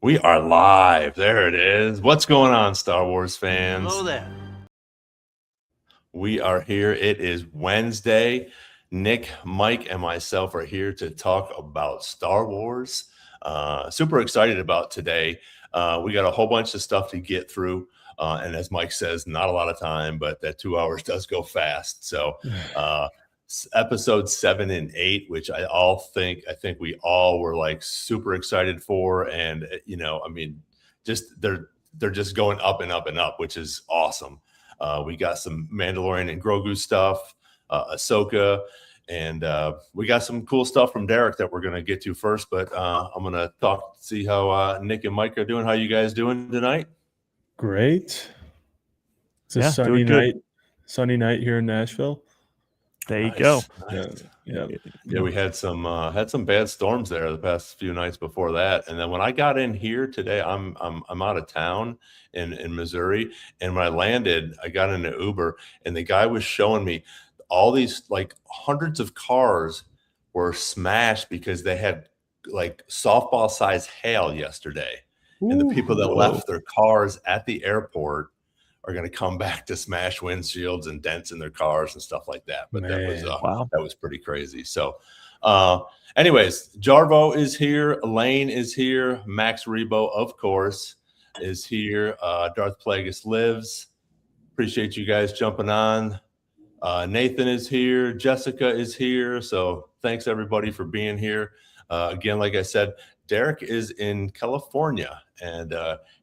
We are live. There it is. What's going on, Star Wars fans? Hello there. We are here. It is Wednesday. Nick, Mike, and myself are here to talk about Star Wars. Super excited about today. We got a whole bunch of stuff to get through. And as Mike says, not a lot of time, but that 2 hours does go fast. So episode 7 and 8, which I think we all were like super excited for. And, just they're just going up and up and up, which is awesome. We got some Mandalorian and Grogu stuff, Ahsoka, and we got some cool stuff from Derek that we're going to get to first. But I'm going to see how Nick and Mike are doing. How you guys doing tonight? Great. It's a sunny night here in Nashville. There you go. Nice. Yeah. We had some bad storms there the past few nights before that, and then when I got in here today, I'm out of town in Missouri, and when I landed, I got in an Uber, and the guy was showing me all these like hundreds of cars were smashed because they had like softball size hail yesterday, and the people that left their cars at the airport are going to come back to smash windshields and dents in their cars and stuff like that. But that was pretty crazy. So anyways, Jarvo is here. Elaine is here. Max Rebo, of course, is here. Darth Plagueis lives. Appreciate you guys jumping on. Nathan is here. Jessica is here. So thanks everybody for being here. Again, like I said, Derek is in California, and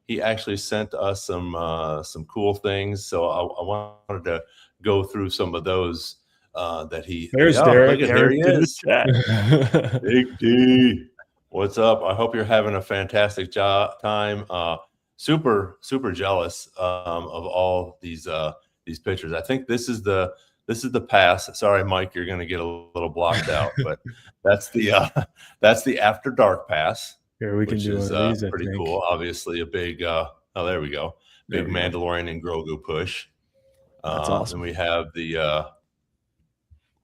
he actually sent us some cool things. So I wanted to go through some of those that he. There's Derek. There he is. Big D. What's up? I hope you're having a fantastic time. Super jealous of all these pictures. I think this is the pass. Sorry, Mike, you're going to get a little blocked out, but that's the After Dark pass. Here we can do is these, pretty cool. Obviously, a big. There we go. Big Mandalorian and Grogu push. That's awesome. And we have the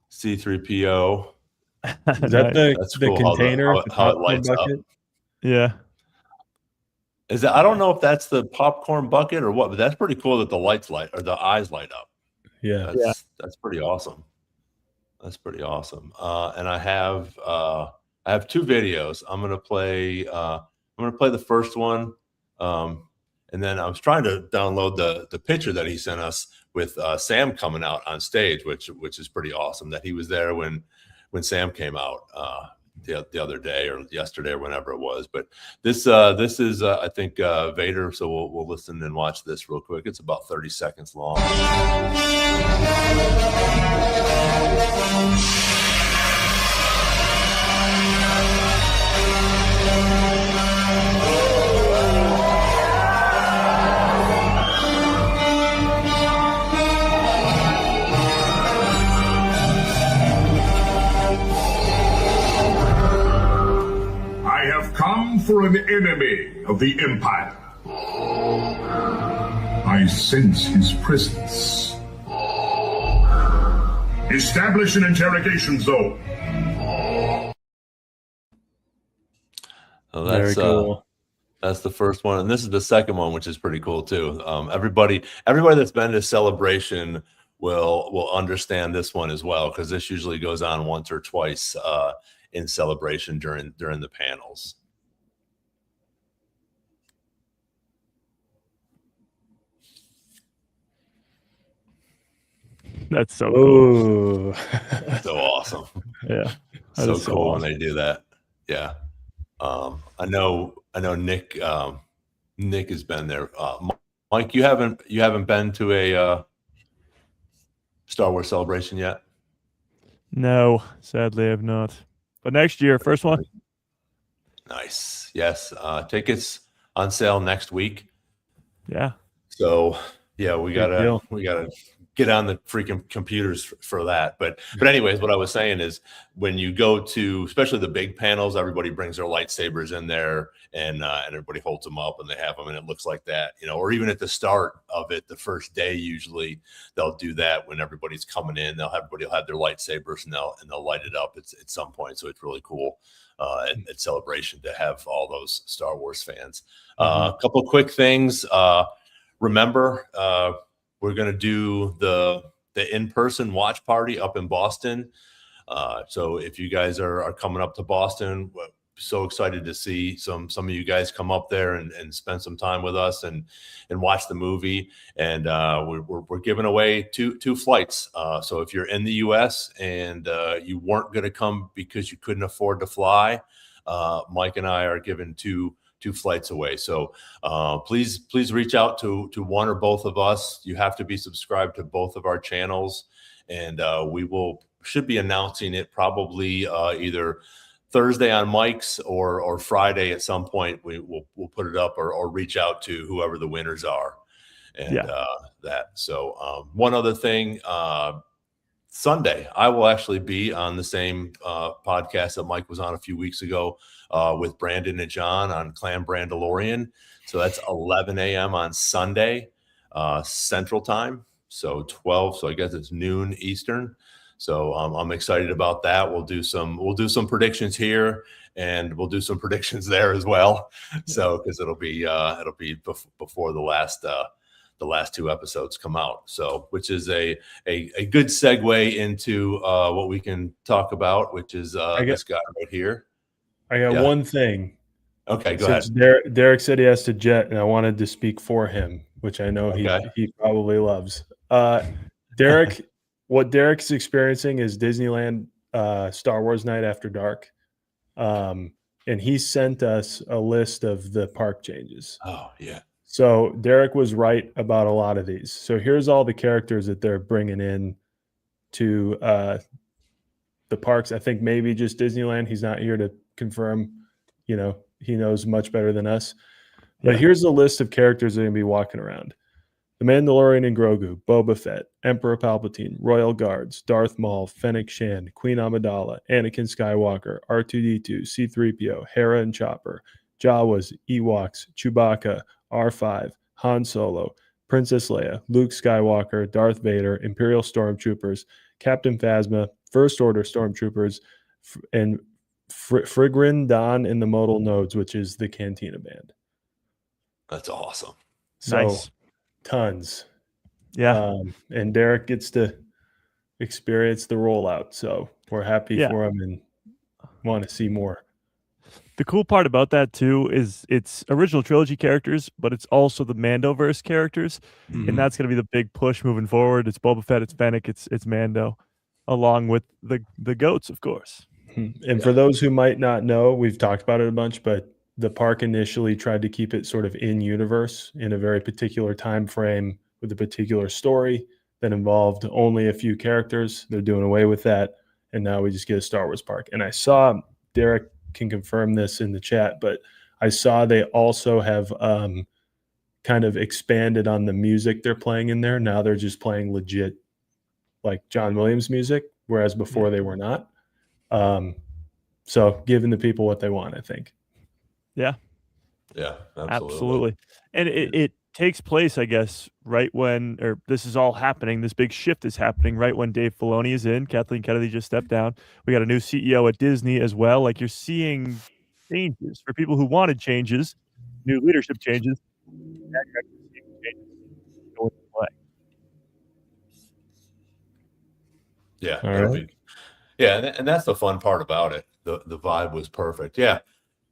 C-3PO. Is that the cool container? How it lights bucket? up. Yeah. Is that? I don't know if that's the popcorn bucket or what, but that's pretty cool that the lights light or the eyes light up. Yeah, that's pretty awesome. That's pretty awesome. And I have two videos. I'm gonna play the first one, and then I was trying to download the picture that he sent us with Sam coming out on stage, which is pretty awesome that he was there when Sam came out the other day or yesterday or whenever it was. But this is I think Vader. So we'll listen and watch this real quick. It's about 30 seconds long. For an enemy of the Empire. I sense his presence. Establish an interrogation zone. Well, that's cool. That's the first one, and this is the second one, which is pretty cool too. Everybody that's been to Celebration will understand this one as well, because this usually goes on once or twice in Celebration during the panels. That's so cool. So awesome. Yeah. So cool awesome when they do that. Yeah. I know Nick has been there. Mike, you haven't been to a Star Wars Celebration yet? No, sadly I've not. But next year, first one. Nice. Yes. Tickets on sale next week. Yeah. So yeah, we gotta get on the freaking computers for that. But anyways, what I was saying is when you go to, especially the big panels, everybody brings their lightsabers in there and everybody holds them up and they have them and it looks like that, or even at the start of it, the first day, usually they'll do that when everybody's coming in, everybody will have their lightsabers and they'll light it up at some point. So it's really cool. at Celebration to have all those Star Wars fans. A couple quick things. Remember, we're going to do the in-person watch party up in Boston. So if you guys are coming up to Boston, we're so excited to see some of you guys come up there and spend some time with us and watch the movie. And we're giving away two flights. So if you're in the U.S. and you weren't going to come because you couldn't afford to fly, Mike and I are giving two flights away. So please reach out to one or both of us. You have to be subscribed to both of our channels, and we should be announcing it probably either Thursday on Mike's or Friday at some point. We'll put it up or reach out to whoever the winners are, and that. So one other thing. Sunday, I will actually be on the same podcast that Mike was on a few weeks ago with Brandon and John on Clan Mandalorian. So that's 11 a.m. on Sunday, Central Time. So 12. So I guess it's noon Eastern. So I'm excited about that. We'll do some predictions here, and we'll do some predictions there as well. So because it'll be before the last two episodes come out. So, which is a good segue into what we can talk about, which is this guy right here. I got one thing. Okay, go Since ahead. Derek said he has to jet, and I wanted to speak for him, which I know he probably loves. Derek, what Derek's experiencing is Disneyland Star Wars Night After Dark. And he sent us a list of the park changes. Oh, yeah. So Derek was right about a lot of these. So here's all the characters that they're bringing in to the parks. I think maybe just Disneyland. He's not here to confirm. You know, he knows much better than us. But here's the list of characters that are going to be walking around. The Mandalorian and Grogu, Boba Fett, Emperor Palpatine, Royal Guards, Darth Maul, Fennec Shand, Queen Amidala, Anakin Skywalker, R2-D2, C-3PO, Hera and Chopper, Jawas, Ewoks, Chewbacca, R5, Han Solo, Princess Leia, Luke Skywalker, Darth Vader, Imperial Stormtroopers, Captain Phasma, First Order Stormtroopers, and Frigrin Don and the Modal Nodes, which is the Cantina Band. That's awesome. So, nice. Tons. Yeah. And Derek gets to experience the rollout. So we're happy for him and want to see more. The cool part about that too is it's original trilogy characters, but it's also the Mandoverse characters, and that's going to be the big push moving forward. It's Boba Fett, it's Fennec, it's Mando, along with the goats, of course. And for those who might not know, we've talked about it a bunch, but the park initially tried to keep it sort of in universe in a very particular time frame with a particular story that involved only a few characters. They're doing away with that, and now we just get a Star Wars park. And I saw Derek can confirm this in the chat, but I saw they also have kind of expanded on the music they're playing in there. Now they're just playing legit like John Williams music, whereas before they were not. So giving the people what they want, I think. Yeah, absolutely. And it takes place, I guess, right when, or this is all happening, this big shift is happening right when Dave Filoni is in. Kathleen Kennedy just stepped down. We got a new CEO at Disney as well. Like, you're seeing changes for people who wanted changes, new leadership changes. Yeah. All right. And that's the fun part about it. The vibe was perfect. Yeah.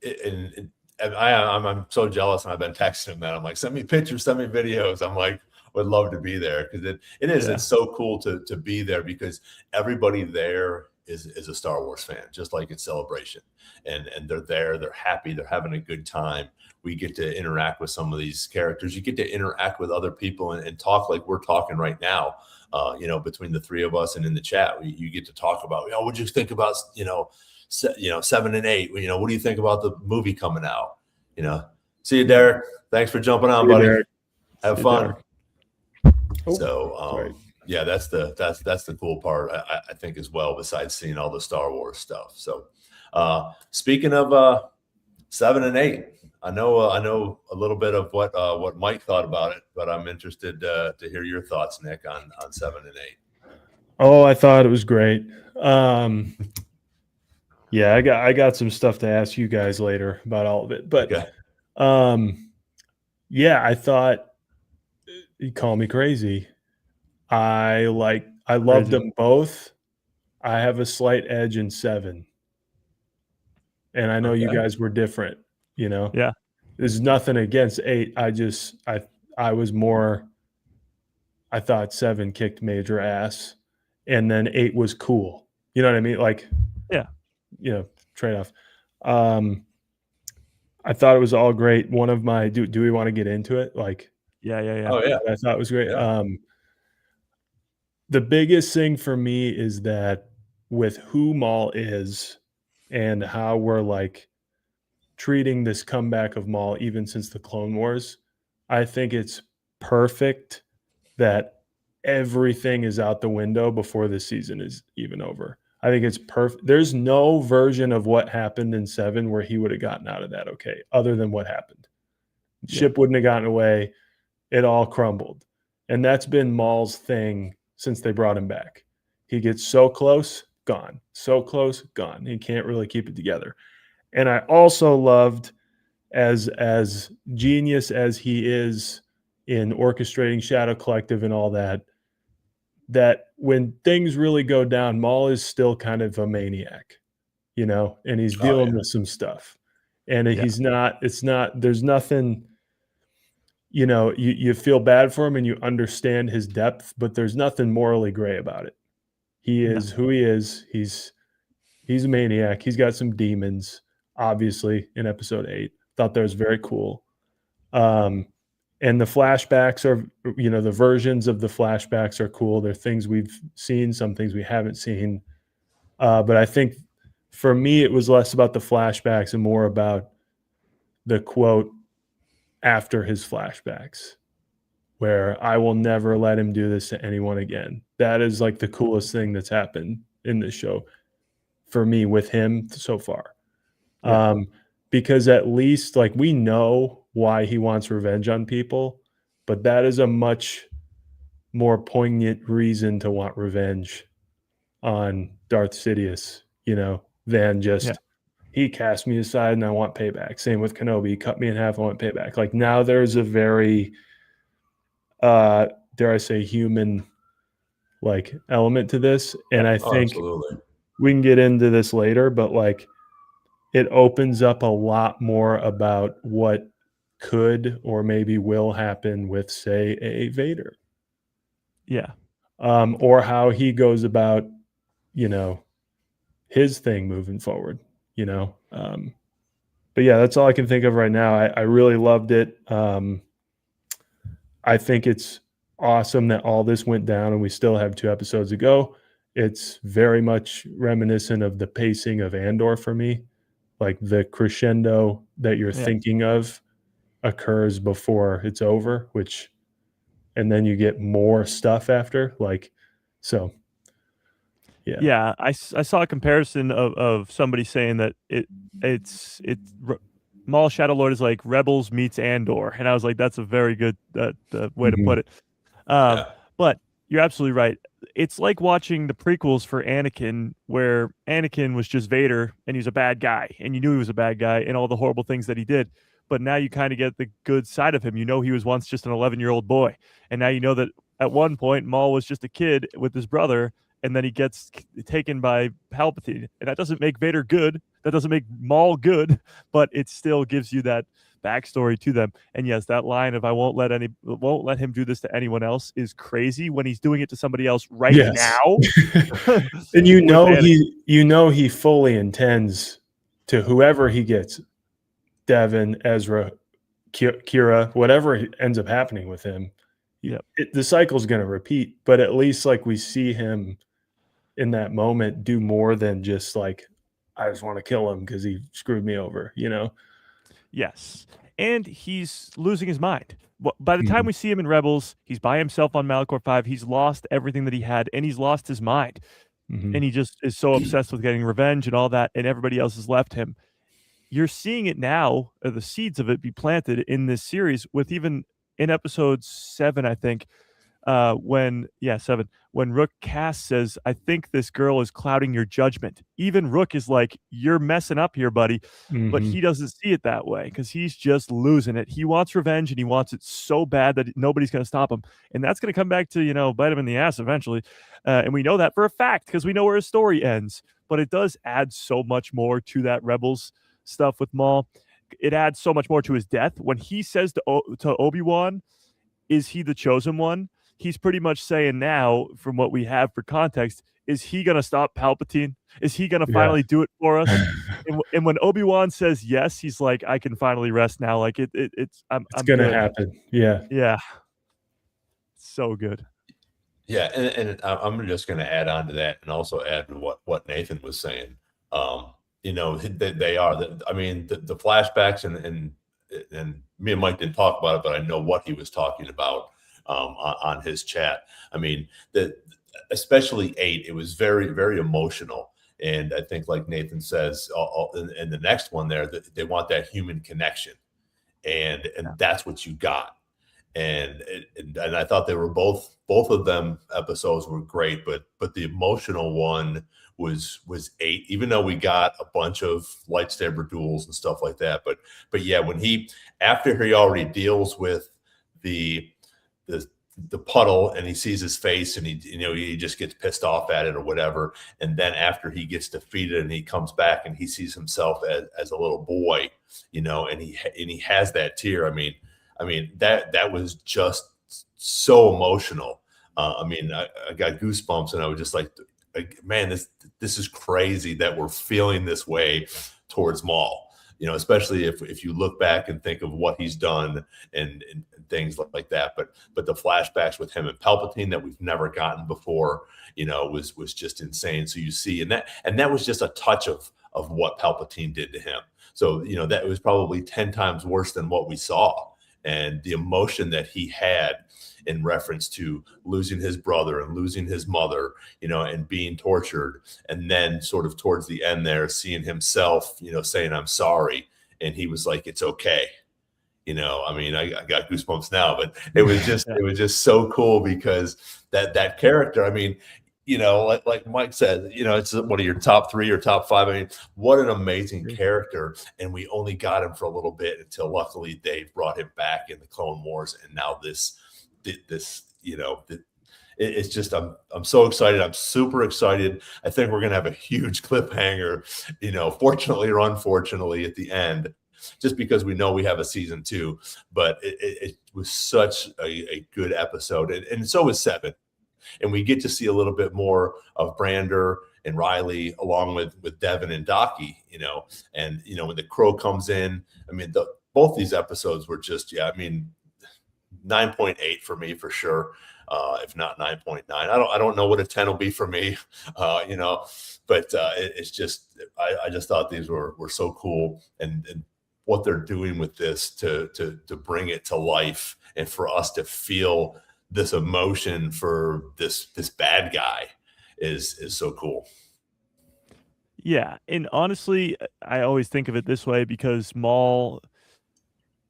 And I'm so jealous, and I've been texting him that. I'm like, send me pictures, send me videos. I'm like, would love to be there, because it's so cool to be there, because everybody there is a Star Wars fan, just like it's Celebration, and they're there, they're happy, they're having a good time. We get to interact with some of these characters. You get to interact with other people and talk like we're talking right now. Between the three of us and in the chat, you get to talk about, what'd you think about, 7 and 8? What do you think about the movie coming out? See you, Derek. Thanks for jumping on, buddy. Derek. Have fun. Oh, so, that's the cool part, I think, as well, besides seeing all the Star Wars stuff. So, speaking of 7 and 8, I know a little bit of what Mike thought about it, but I'm interested to hear your thoughts, Nick, on 7 and 8. Oh, I thought it was great. Yeah, I got some stuff to ask you guys later about all of it. But Okay. yeah, I thought you call me crazy. I loved Crazy. them both. I have a slight edge in 7. And I know you Okay. guys were different, you know. Yeah. There's nothing against 8. I was more I thought 7 kicked major ass and then 8 was cool. You know what I mean? Like, Yeah. you know, trade off. I thought it was all great. One of my do we want to get into it? Like, Yeah. Oh yeah. I thought it was great. Yeah. The biggest thing for me is that with who Maul is and how we're like treating this comeback of Maul even since the Clone Wars, I think it's perfect that everything is out the window before the season is even over. I think it's perfect. There's no version of what happened in 7 where he would have gotten out of that okay, other than what happened. Ship wouldn't have gotten away. It all crumbled. And that's been Maul's thing since they brought him back. He gets so close, gone. So close, gone. He can't really keep it together. And I also loved as genius as he is in orchestrating Shadow Collective and all that, that when things really go down, Maul is still kind of a maniac, you know, and he's Oh, dealing yeah. with some stuff. And Yeah. there's nothing, you know, you feel bad for him and you understand his depth, but there's nothing morally gray about it. He is who he is. He's a maniac. He's got some demons, obviously, in episode 8. Thought that was very cool. And the flashbacks are, you know, the versions of the flashbacks are cool. They're things we've seen, some things we haven't seen. But I think for me, it was less about the flashbacks and more about the quote after his flashbacks, where I will never let him do this to anyone again. That is like the coolest thing that's happened in this show for me with him so far. Yeah. Because at least like we know why he wants revenge on people, but that is a much more poignant reason to want revenge on Darth Sidious, you know, than just he cast me aside and I want payback. Same with Kenobi, he cut me in half, I want payback. Like now there's a very dare I say human like element to this. And I think absolutely. we can get into this later, but like it opens up a lot more about what could or maybe will happen with, say, a Vader. Yeah. Or how he goes about, you know, his thing moving forward, you know. But yeah, that's all I can think of right now. I really loved it. I think it's awesome that all this went down and we still have 2 episodes to go. It's very much reminiscent of the pacing of Andor for me. Like the crescendo that you're thinking of occurs before it's over, and then you get more stuff after. Like, so yeah. Yeah, I saw a comparison of somebody saying that it's Maul Shadow Lord is like Rebels meets Andor, and I was like, that's a very good way to put it. But you're absolutely right. It's like watching the prequels for Anakin, where Anakin was just Vader and he was a bad guy, and you knew he was a bad guy and all the horrible things that he did. But now you kind of get the good side of him. You know, he was once just an 11-year-old boy, and now you know that at one point Maul was just a kid with his brother, and then he gets taken by Palpatine, and that doesn't make Vader good. That doesn't make Maul good, but it still gives you that backstory to them. And yes, that line of "I won't let him do this to anyone else" is crazy when he's doing it to somebody else right now. And you know he fully intends to whoever he gets, Devin, Ezra, Kira, whatever ends up happening with him. The cycle's going to repeat, but at least like we see him in that moment do more than just like, I just want to kill him because he screwed me over, you know? Yes. And he's losing his mind. By the time we see him in Rebels, he's by himself on Malachor 5. He's lost everything that he had, and he's lost his mind. And he just is so obsessed with getting revenge and all that, and everybody else has left him. You're seeing it now, the seeds of it be planted in this series, with even in episode 7, I think, 7, when Rook Cass says, I think this girl is clouding your judgment. Even Rook is like, you're messing up here, buddy. But he doesn't see it that way because he's just losing it. He wants revenge, and he wants it so bad that nobody's going to stop him. And that's going to come back to, bite him in the ass eventually. And we know that for a fact because we know where his story ends. But it does add so much more to that Rebels stuff with Maul. It adds so much more to his death. When he says to Obi-Wan, is he the chosen one? He's pretty much saying now, from what we have for context, is he going to stop Palpatine? Is he going to finally do it for us? and when Obi-Wan says yes, he's like, I can finally rest now. Like it's going to happen. Yeah. Yeah. So good. Yeah. And I'm just going to add on to that and also add to what Nathan was saying. They are, I mean, the flashbacks and me and Mike didn't talk about it, but I know what he was talking about. On his chat. I mean, especially 8, it was very, very emotional. And I think, like Nathan says, in the next one there, they want that human connection. And that's what you got. And I thought they were both of them episodes were great, but the emotional one was 8, even though we got a bunch of lightsaber duels and stuff like that. But yeah, when after he already deals with the puddle and he sees his face and he just gets pissed off at it or whatever. And then after he gets defeated and he comes back and he sees himself as a little boy, and he has that tear. I mean, that was just so emotional. I got goosebumps and I was just like, man, this is crazy that we're feeling this way towards Maul. Especially if you look back and think of what he's done and things like that. But the flashbacks with him and Palpatine that we've never gotten before, was just insane. So you see, and that was just a touch of what Palpatine did to him. So, that was probably 10 times worse than what we saw. And the emotion that he had in reference to losing his brother and losing his mother, and being tortured. And then sort of towards the end there, seeing himself, saying, I'm sorry. And he was like, it's okay. I got goosebumps now, but it was just so cool because that character, like Mike said, it's one of your top 3 or top 5. I mean, what an amazing character. And we only got him for a little bit until luckily they brought him back in the Clone Wars. And now it's just, I'm so excited. I'm super excited. I think we're going to have a huge cliffhanger, fortunately or unfortunately at the end, just because we know we have a season 2, but it was such a good episode. And so was 7. And we get to see a little bit more of Brander and Riley along with Devin and Docky, and, when the crow comes in, both these episodes were just, 9.8 for me for sure. If not 9.9, I don't know what a 10 will be for me, but it's just, I just thought these were so cool and what they're doing with this to bring it to life and for us to feel this emotion for this bad guy is so cool. Yeah. And honestly, I always think of it this way because Maul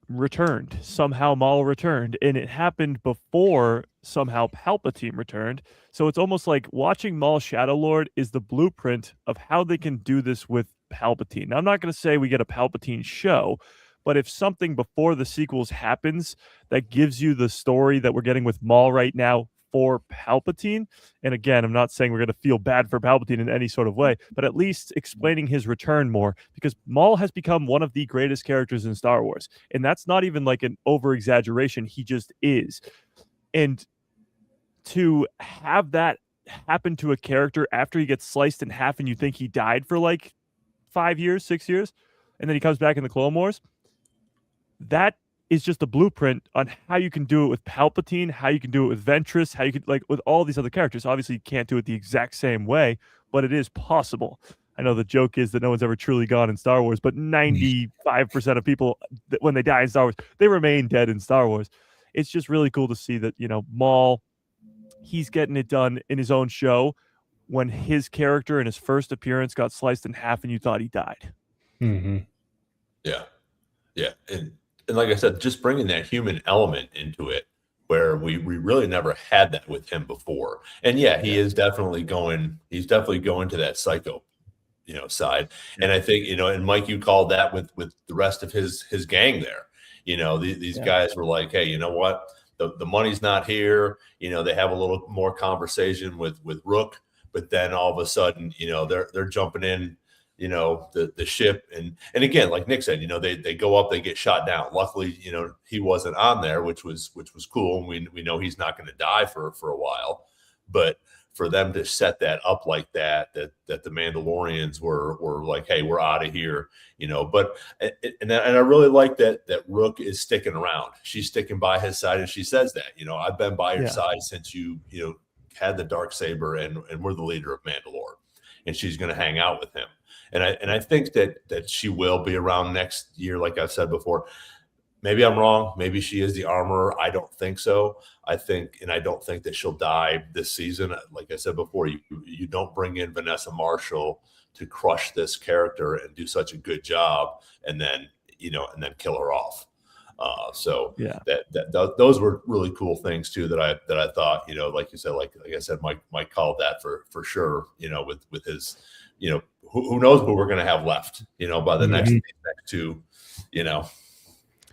returned. Somehow Maul returned, and it happened before somehow Palpatine returned. So it's almost like watching Maul Shadow Lord is the blueprint of how they can do this with Palpatine. Now, I'm not going to say we get a Palpatine show, but if something before the sequels happens that gives you the story that we're getting with Maul right now for Palpatine, and again, I'm not saying we're going to feel bad for Palpatine in any sort of way, but at least explaining his return more, because Maul has become one of the greatest characters in Star Wars, and that's not even like an over-exaggeration. He just is. And to have that happen to a character after he gets sliced in half and you think he died for like 5 years, 6 years, and then he comes back in the Clone Wars, that is just a blueprint on how you can do it with Palpatine, how you can do it with Ventress, how you could, like, with all these other characters. Obviously, you can't do it the exact same way, but it is possible. I know the joke is that no one's ever truly gone in Star Wars, but 95% of people, when they die in Star Wars, they remain dead in Star Wars. It's just really cool to see that, Maul, he's getting it done in his own show when his character in his first appearance got sliced in half and you thought he died. Mm-hmm. Yeah. And like I said, just bringing that human element into it where we really never had that with him before. And yeah, he's definitely going to that psycho, side. And I think, and Mike, you called that with the rest of his gang there. These guys were like, hey, you know what? The money's not here. They have a little more conversation with Rook, but then all of a sudden, they're jumping in, the ship. And again, like Nick said, they go up, they get shot down. Luckily, he wasn't on there, which was cool. And we know he's not going to die for a while, but for them to set that up like that the Mandalorians were like, hey, we're out of here, but and I really like that Rook is sticking around. She's sticking by his side, and she says that, I've been by your side since you had the Darksaber and we're the leader of Mandalore, and she's going to hang out with him. And I think that she will be around next year, like I've said before. Maybe I'm wrong. Maybe she is the armorer. I don't think so. I don't think that she'll die this season. Like I said before, you don't bring in Vanessa Marshall to crush this character and do such a good job, and then kill her off. Those were really cool things too that I thought, like you said, like I said, Mike called that for sure. With his, who knows who we're going to have left, by the next two,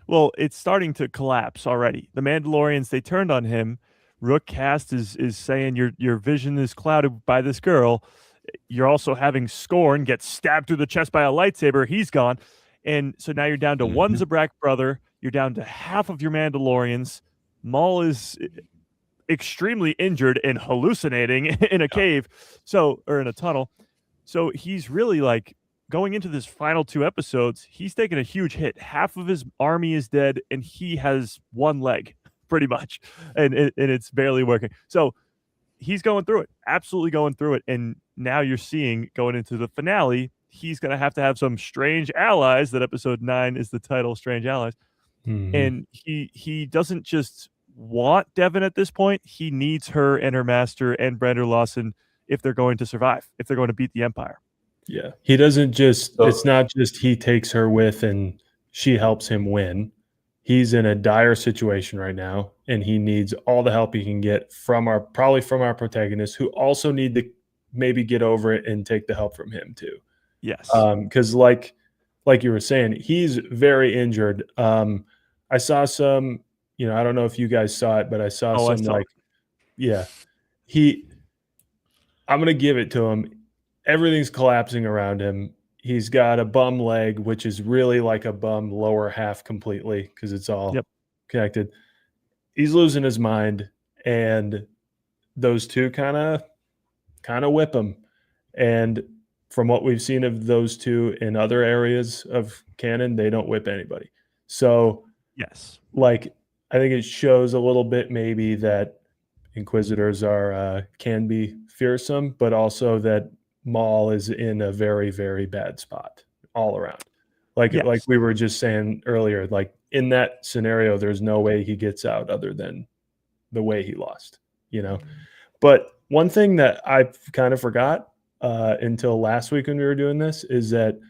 Well, it's starting to collapse already. The Mandalorians, they turned on him. Rook Cast is saying your vision is clouded by this girl. You're also having Scorn get stabbed through the chest by a lightsaber. He's gone. And so now you're down to one Zabrak brother. You're down to half of your Mandalorians. Maul is extremely injured and hallucinating in a cave, or in a tunnel. So he's really like, going into this final 2 episodes, he's taken a huge hit. Half of his army is dead, and he has one leg, pretty much, and it's barely working. So he's going through it, absolutely going through it. And now you're seeing, going into the finale, he's going to have some strange allies. That episode 9 is the title, Strange Allies. And he doesn't just want Devin at this point. He needs her and her master and Brander Lawson if they're going to survive, if they're going to beat the Empire. Yeah. He doesn't just, it's not just he takes her with and she helps him win. He's in a dire situation right now, and he needs all the help he can get from our protagonists, who also need to maybe get over it and take the help from him too. Yes. Because like you were saying, he's very injured. I saw some, I don't know if you guys saw it, but I saw I'm going to give it to him. Everything's collapsing around him. He's got a bum leg, which is really like a bum lower half completely, because it's all connected. He's losing his mind, and those two kind of whip him. And from what we've seen of those two in other areas of canon, they don't whip anybody. So yes, like, I think it shows a little bit maybe that Inquisitors can be fearsome, but also that Maul is in a very, very bad spot all around. Like we were just saying earlier, like in that scenario, there's no way he gets out other than the way he lost, But one thing that I kind of forgot until last week when we were doing this is that,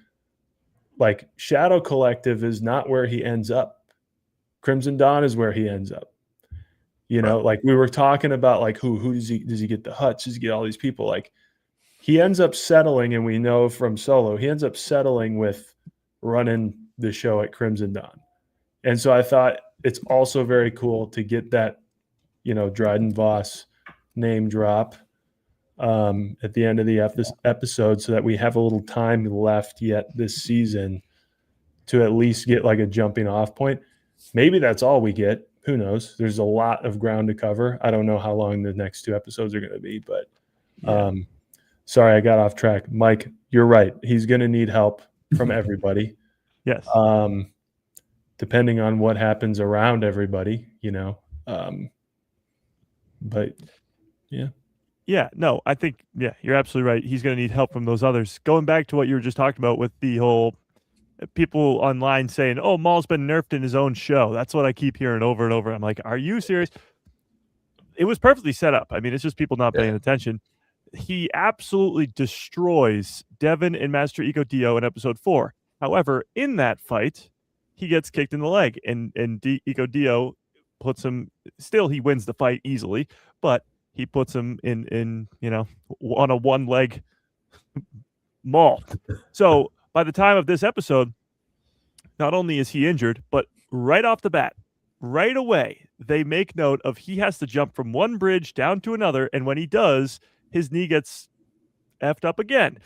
like, Shadow Collective is not where he ends up. Crimson Dawn is where he ends up. Like we were talking about, like who does he get the Hutts? Does he get all these people? Like, he ends up settling, and we know from Solo, he ends up settling with running the show at Crimson Dawn. And so I thought it's also very cool to get that, Dryden Voss name drop at the end of the episode, so that we have a little time left yet this season to at least get like a jumping off point. Maybe that's all we get. Who knows? There's a lot of ground to cover. I don't know how long the next 2 episodes are going to be, but sorry, I got off track. Mike, you're right. He's going to need help from everybody. Yes. Depending on what happens around everybody, but yeah. Yeah, no, I think, you're absolutely right. He's going to need help from those others. Going back to what you were just talking about with the whole people online saying, oh, Maul's been nerfed in his own show. That's what I keep hearing over and over. I'm like, are you serious? It was perfectly set up. I mean, it's just people not paying attention. He absolutely destroys Devin and Master Ego Dio in episode 4. However, in that fight, he gets kicked in the leg, and Ego Dio puts him. Still, he wins the fight easily, but he puts him in on a one leg Maul. So by the time of this episode, not only is he injured, but right off the bat, right away, they make note of he has to jump from one bridge down to another, and when he does, his knee gets effed up again.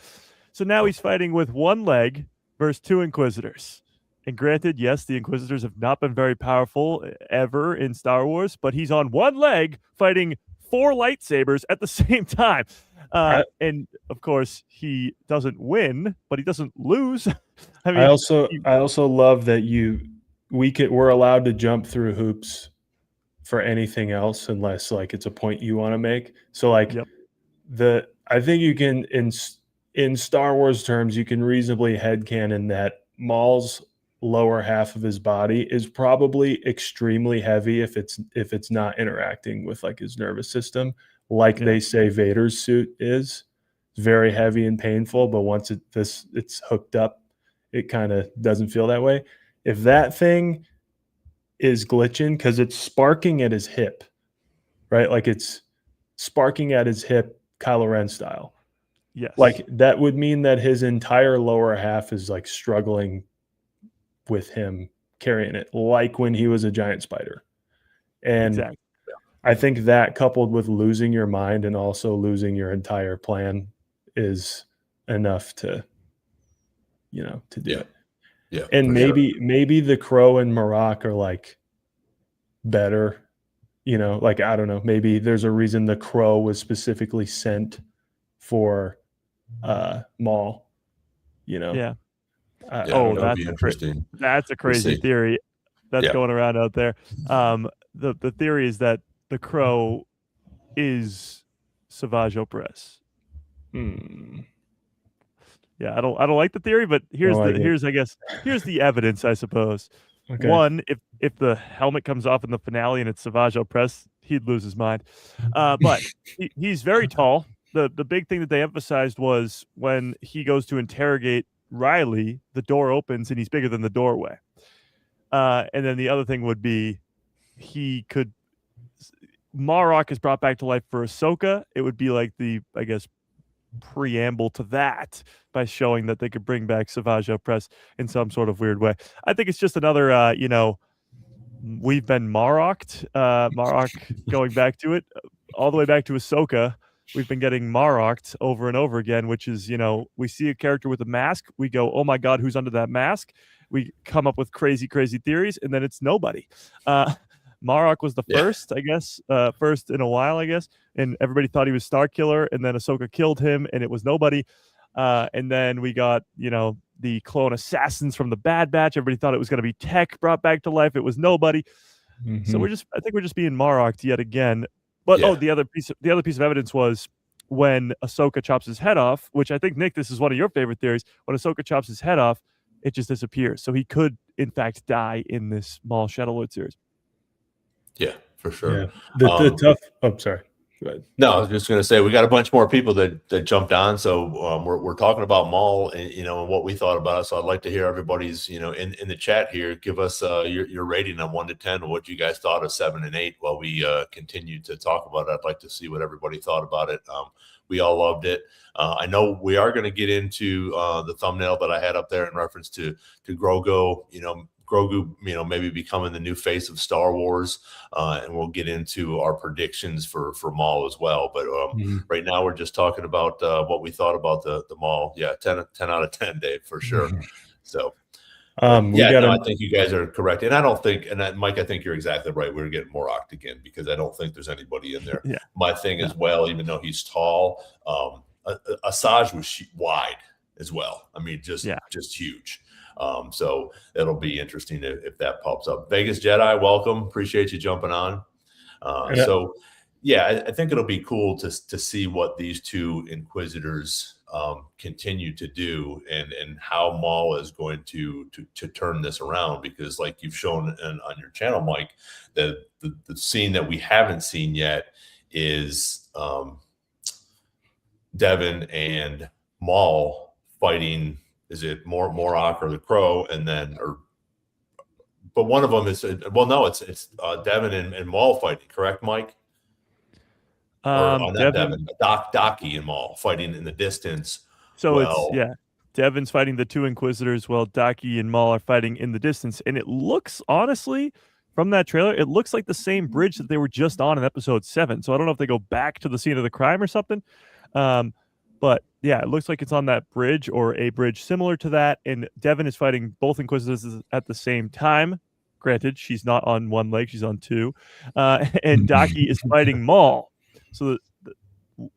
So now he's fighting with one leg versus two Inquisitors. And granted, yes, the Inquisitors have not been very powerful ever in Star Wars, but he's on one leg fighting 4 lightsabers at the same time. And of course, he doesn't win, but he doesn't lose. I mean, I also love that we're allowed to jump through hoops for anything else unless like it's a point you want to make. So like I think you can in Star Wars terms, you can reasonably headcanon that Maul's lower half of his body is probably extremely heavy if it's not interacting with like his nervous system, like they say Vader's suit is. It's very heavy and painful, but once it's hooked up, it kind of doesn't feel that way. If that thing is glitching because it's sparking at his hip, right? Like it's sparking at his hip, Kylo Ren style. Yes. Like that would mean that his entire lower half is like struggling with him carrying it, like when he was a giant spider. And exactly. I think that coupled with losing your mind and also losing your entire plan is enough to do it. Yeah. And maybe the Crow and Marok are like better, like, I don't know, maybe there's a reason the Crow was specifically sent for Maul, Yeah. That'd be interesting. That's a crazy theory that's going around out there. The theory is that the Crow is Savage Opress. Yeah, I don't like the theory, but here's the evidence, I suppose. Okay. One, if the helmet comes off in the finale and it's Savage Opress, he'd lose his mind. But he's very tall. The big thing that they emphasized was when he goes to interrogate Riley, the door opens and he's bigger than the doorway. And then the other thing would be Marok is brought back to life for Ahsoka. It would be like the, I guess, preamble to that by showing that they could bring back Savage Opress in some sort of weird way. I think it's just another, we've been Maroked. Marok going back to it, all the way back to Ahsoka. We've been getting Maroked over and over again, which is, we see a character with a mask. We go, oh my God, who's under that mask? We come up with crazy, crazy theories, and then it's nobody. Marok was the first, I guess, first in a while, I guess. And everybody thought he was Starkiller, and then Ahsoka killed him, and it was nobody. And then we got, the clone assassins from the Bad Batch. Everybody thought it was going to be Tech brought back to life. It was nobody. Mm-hmm. So I think we're just being Maroked yet again. But the other piece of evidence was when Ahsoka chops his head off, which I think, Nick, this is one of your favorite theories. When Ahsoka chops his head off, it just disappears. So he could, in fact, die in this Maul Shadowlord series. Yeah, for sure. Yeah. The tough. Oh, sorry. Go ahead. No, I was just going to say we got a bunch more people that jumped on. So we're talking about Maul and and what we thought about it. So I'd like to hear everybody's in the chat here. Give us your rating on 1 to 10 and what you guys thought of 7 and 8 while we continue to talk about it. I'd like to see what everybody thought about it. We all loved it. I know we are going to get into the thumbnail that I had up there in reference to Grogu. Grogu, maybe becoming the new face of Star Wars, and we'll get into our predictions for Maul as well. But right now we're just talking about what we thought about the Maul. Yeah, 10 out of 10, Dave, for sure. So, I think you guys are correct. And I don't think, Mike, I think you're exactly right. We're getting Marok again because I don't think there's anybody in there. Yeah. My thing as well, even though he's tall, Asajj was wide as well. I mean, just huge. So it'll be interesting if that pops up. Vegas Jedi, welcome. Appreciate you jumping on. So, I think it'll be cool to see what these two Inquisitors continue to do and how Maul is going to turn this around. Because like you've shown on your channel, Mike, the scene that we haven't seen yet is Devin and Maul fighting. Is it Morok or the Crow, and then or but one of them is no, it's Devin and Maul fighting, correct, Mike? Or not Devin, Docky and Maul fighting in the distance. So it's Devin's fighting the two Inquisitors while Docky and Maul are fighting in the distance, and it looks, honestly, from that trailer, it looks like the same bridge that they were just on in episode 7. So I don't know if they go back to the scene of the crime or something. But yeah, it looks like it's on that bridge or a bridge similar to that. And Devin is fighting both Inquisitors at the same time. Granted, she's not on one leg, she's on two. And Docky is fighting Maul. So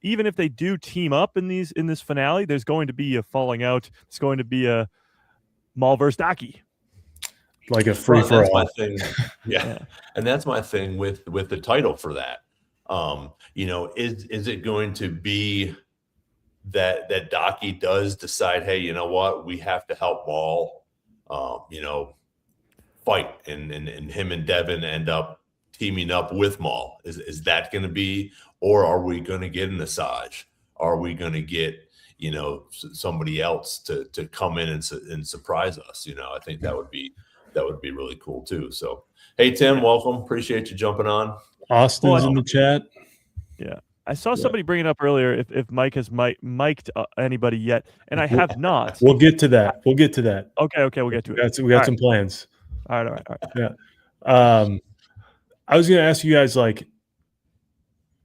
even if they do team up in this finale, there's going to be a falling out. It's going to be a Maul versus Docky. Like a free for all. That's my thing. Yeah. And that's my thing with the title for that. Is it going to be that Docky does decide, hey, you know what, we have to help Maul, fight, and him and Devin end up teaming up with Maul? Is that going to be, or are we going to get an Asajj? Are we going to get somebody else to come in and surprise us? I think that would be really cool too. So, hey, Tim, welcome. Appreciate you jumping on. Austin's in the chat. Yeah. I saw somebody bring it up earlier if Mike has mic'd anybody yet, and I have not. We'll get to that. Okay, we'll get to it. We got some plans. All right. Yeah. I was going to ask you guys,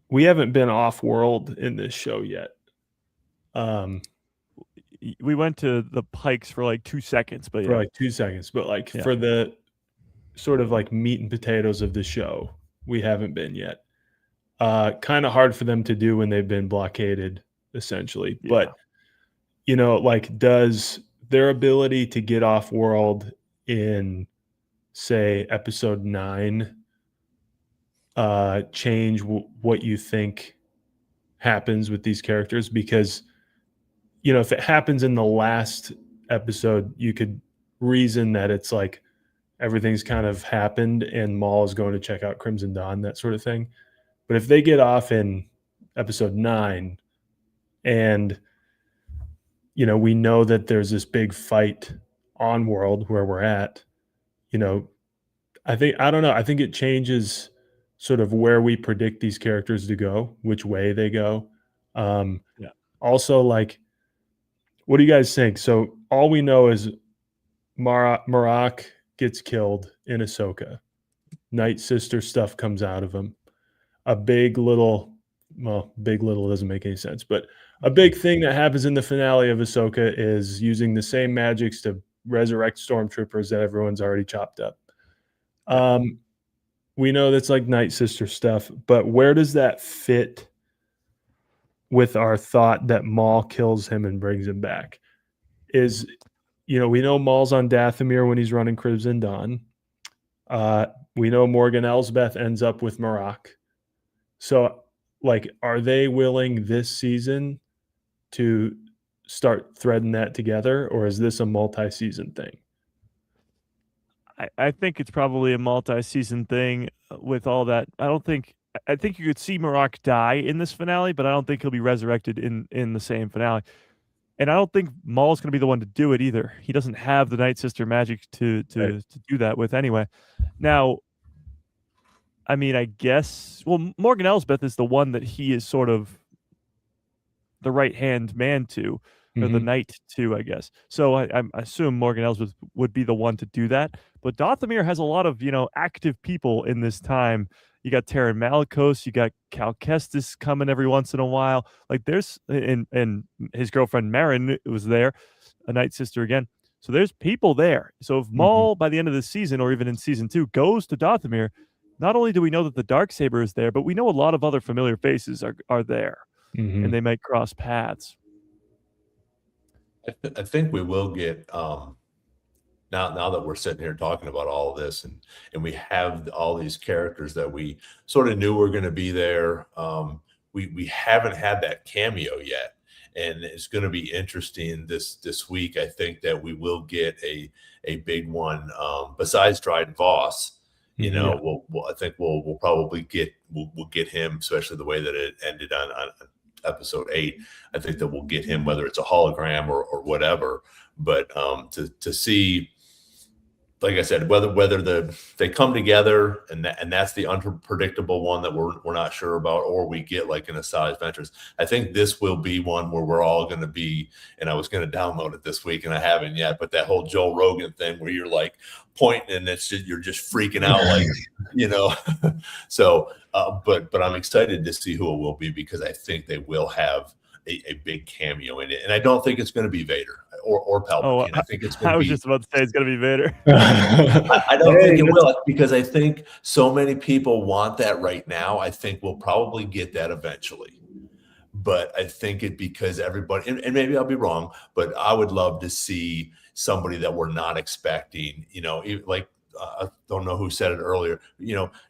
we haven't been off-world in this show yet. We went to the Pikes for 2 seconds, but for 2 seconds, but for the sort of meat and potatoes of the show, we haven't been yet. Kind of hard for them to do when they've been blockaded, essentially. Yeah. But does their ability to get off world in, say, episode 9 change what you think happens with these characters? Because if it happens in the last episode, you could reason that it's everything's kind of happened and Maul is going to check out Crimson Dawn, that sort of thing. But if they get off in episode 9 and, we know that there's this big fight on world where we're at, I think it changes sort of where we predict these characters to go, which way they go. Also, what do you guys think? So all we know is Marok gets killed in Ahsoka. Night Sister stuff comes out of him. A big little doesn't make any sense, but a big thing that happens in the finale of Ahsoka is using the same magics to resurrect stormtroopers that everyone's already chopped up. We know that's Night Sister stuff, but where does that fit with our thought that Maul kills him and brings him back? We know Maul's on Dathomir when he's running Crimson Dawn. We know Morgan Elsbeth ends up with Marok. So, are they willing this season to start threading that together, or is this a multi-season thing? I think it's probably a multi-season thing with all that. I think you could see Marok die in this finale, but I don't think he'll be resurrected in the same finale. And I don't think Maul's going to be the one to do it either. He doesn't have the Night Sister magic to do that with anyway. Now, I mean, I guess, Morgan Elsbeth is the one that he is sort of the right-hand man to, or the knight to, I guess. So I assume Morgan Elsbeth would be the one to do that. But Dathomir has a lot of, active people in this time. You got Terran Malicos, you got Cal Kestis coming every once in a while. There's, and his girlfriend Marin was there, a Night Sister again. So there's people there. So if Maul, by the end of the season, or even in season 2, goes to Dathomir, not only do we know that the Darksaber is there, but we know a lot of other familiar faces are there, and they might cross paths. I think we will get now that we're sitting here talking about all of this, and we have all these characters that we sort of knew were going to be there. We haven't had that cameo yet, and it's going to be interesting this week. I think that we will get a big one besides Dryden Voss. I think we'll probably get him, especially the way that it ended on episode 8. I think that we'll get him, whether it's a hologram or whatever. But to see like I said, whether they come together and that's the unpredictable one that we're not sure about, or we get like an Asajj Ventress. I think this will be one where we're all going to be. And I was going to download it this week, and I haven't yet. But that whole Joe Rogan thing, where you're like pointing and you're just freaking out, like So, but I'm excited to see who it will be, because I think they will have a big cameo in it, and I don't think it's going to be Vader or Palpatine. I think it's going to be. I was just about to say it's going to be Vader. I don't think it will, because I think so many people want that right now. I think we'll probably get that eventually, but I think it because everybody, and maybe I'll be wrong, but I would love to see somebody that we're not expecting. Like I don't know who said it earlier.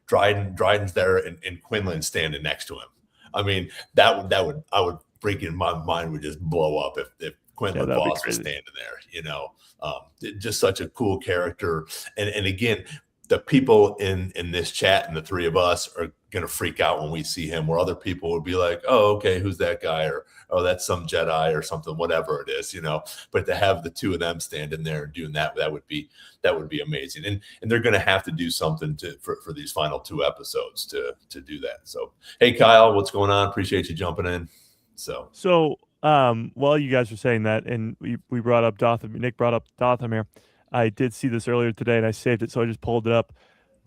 Dryden's there and Quinlan's standing next to him. I mean, I would freaking, my mind would just blow up if Quinlan Voss was standing there. Just such a cool character. And again, the people in this chat and the three of us are going to freak out when we see him, where other people would be like, oh, okay, who's that guy? Or, oh, that's some Jedi or something, whatever it is, but to have the two of them standing there and doing that would be amazing. And they're going to have to do something for these final 2 episodes to do that. So, hey, Kyle, what's going on? Appreciate you jumping in. So while you guys were saying that, and we brought up Nick brought up Dathomir, I did see this earlier today, and I saved it, so I just pulled it up.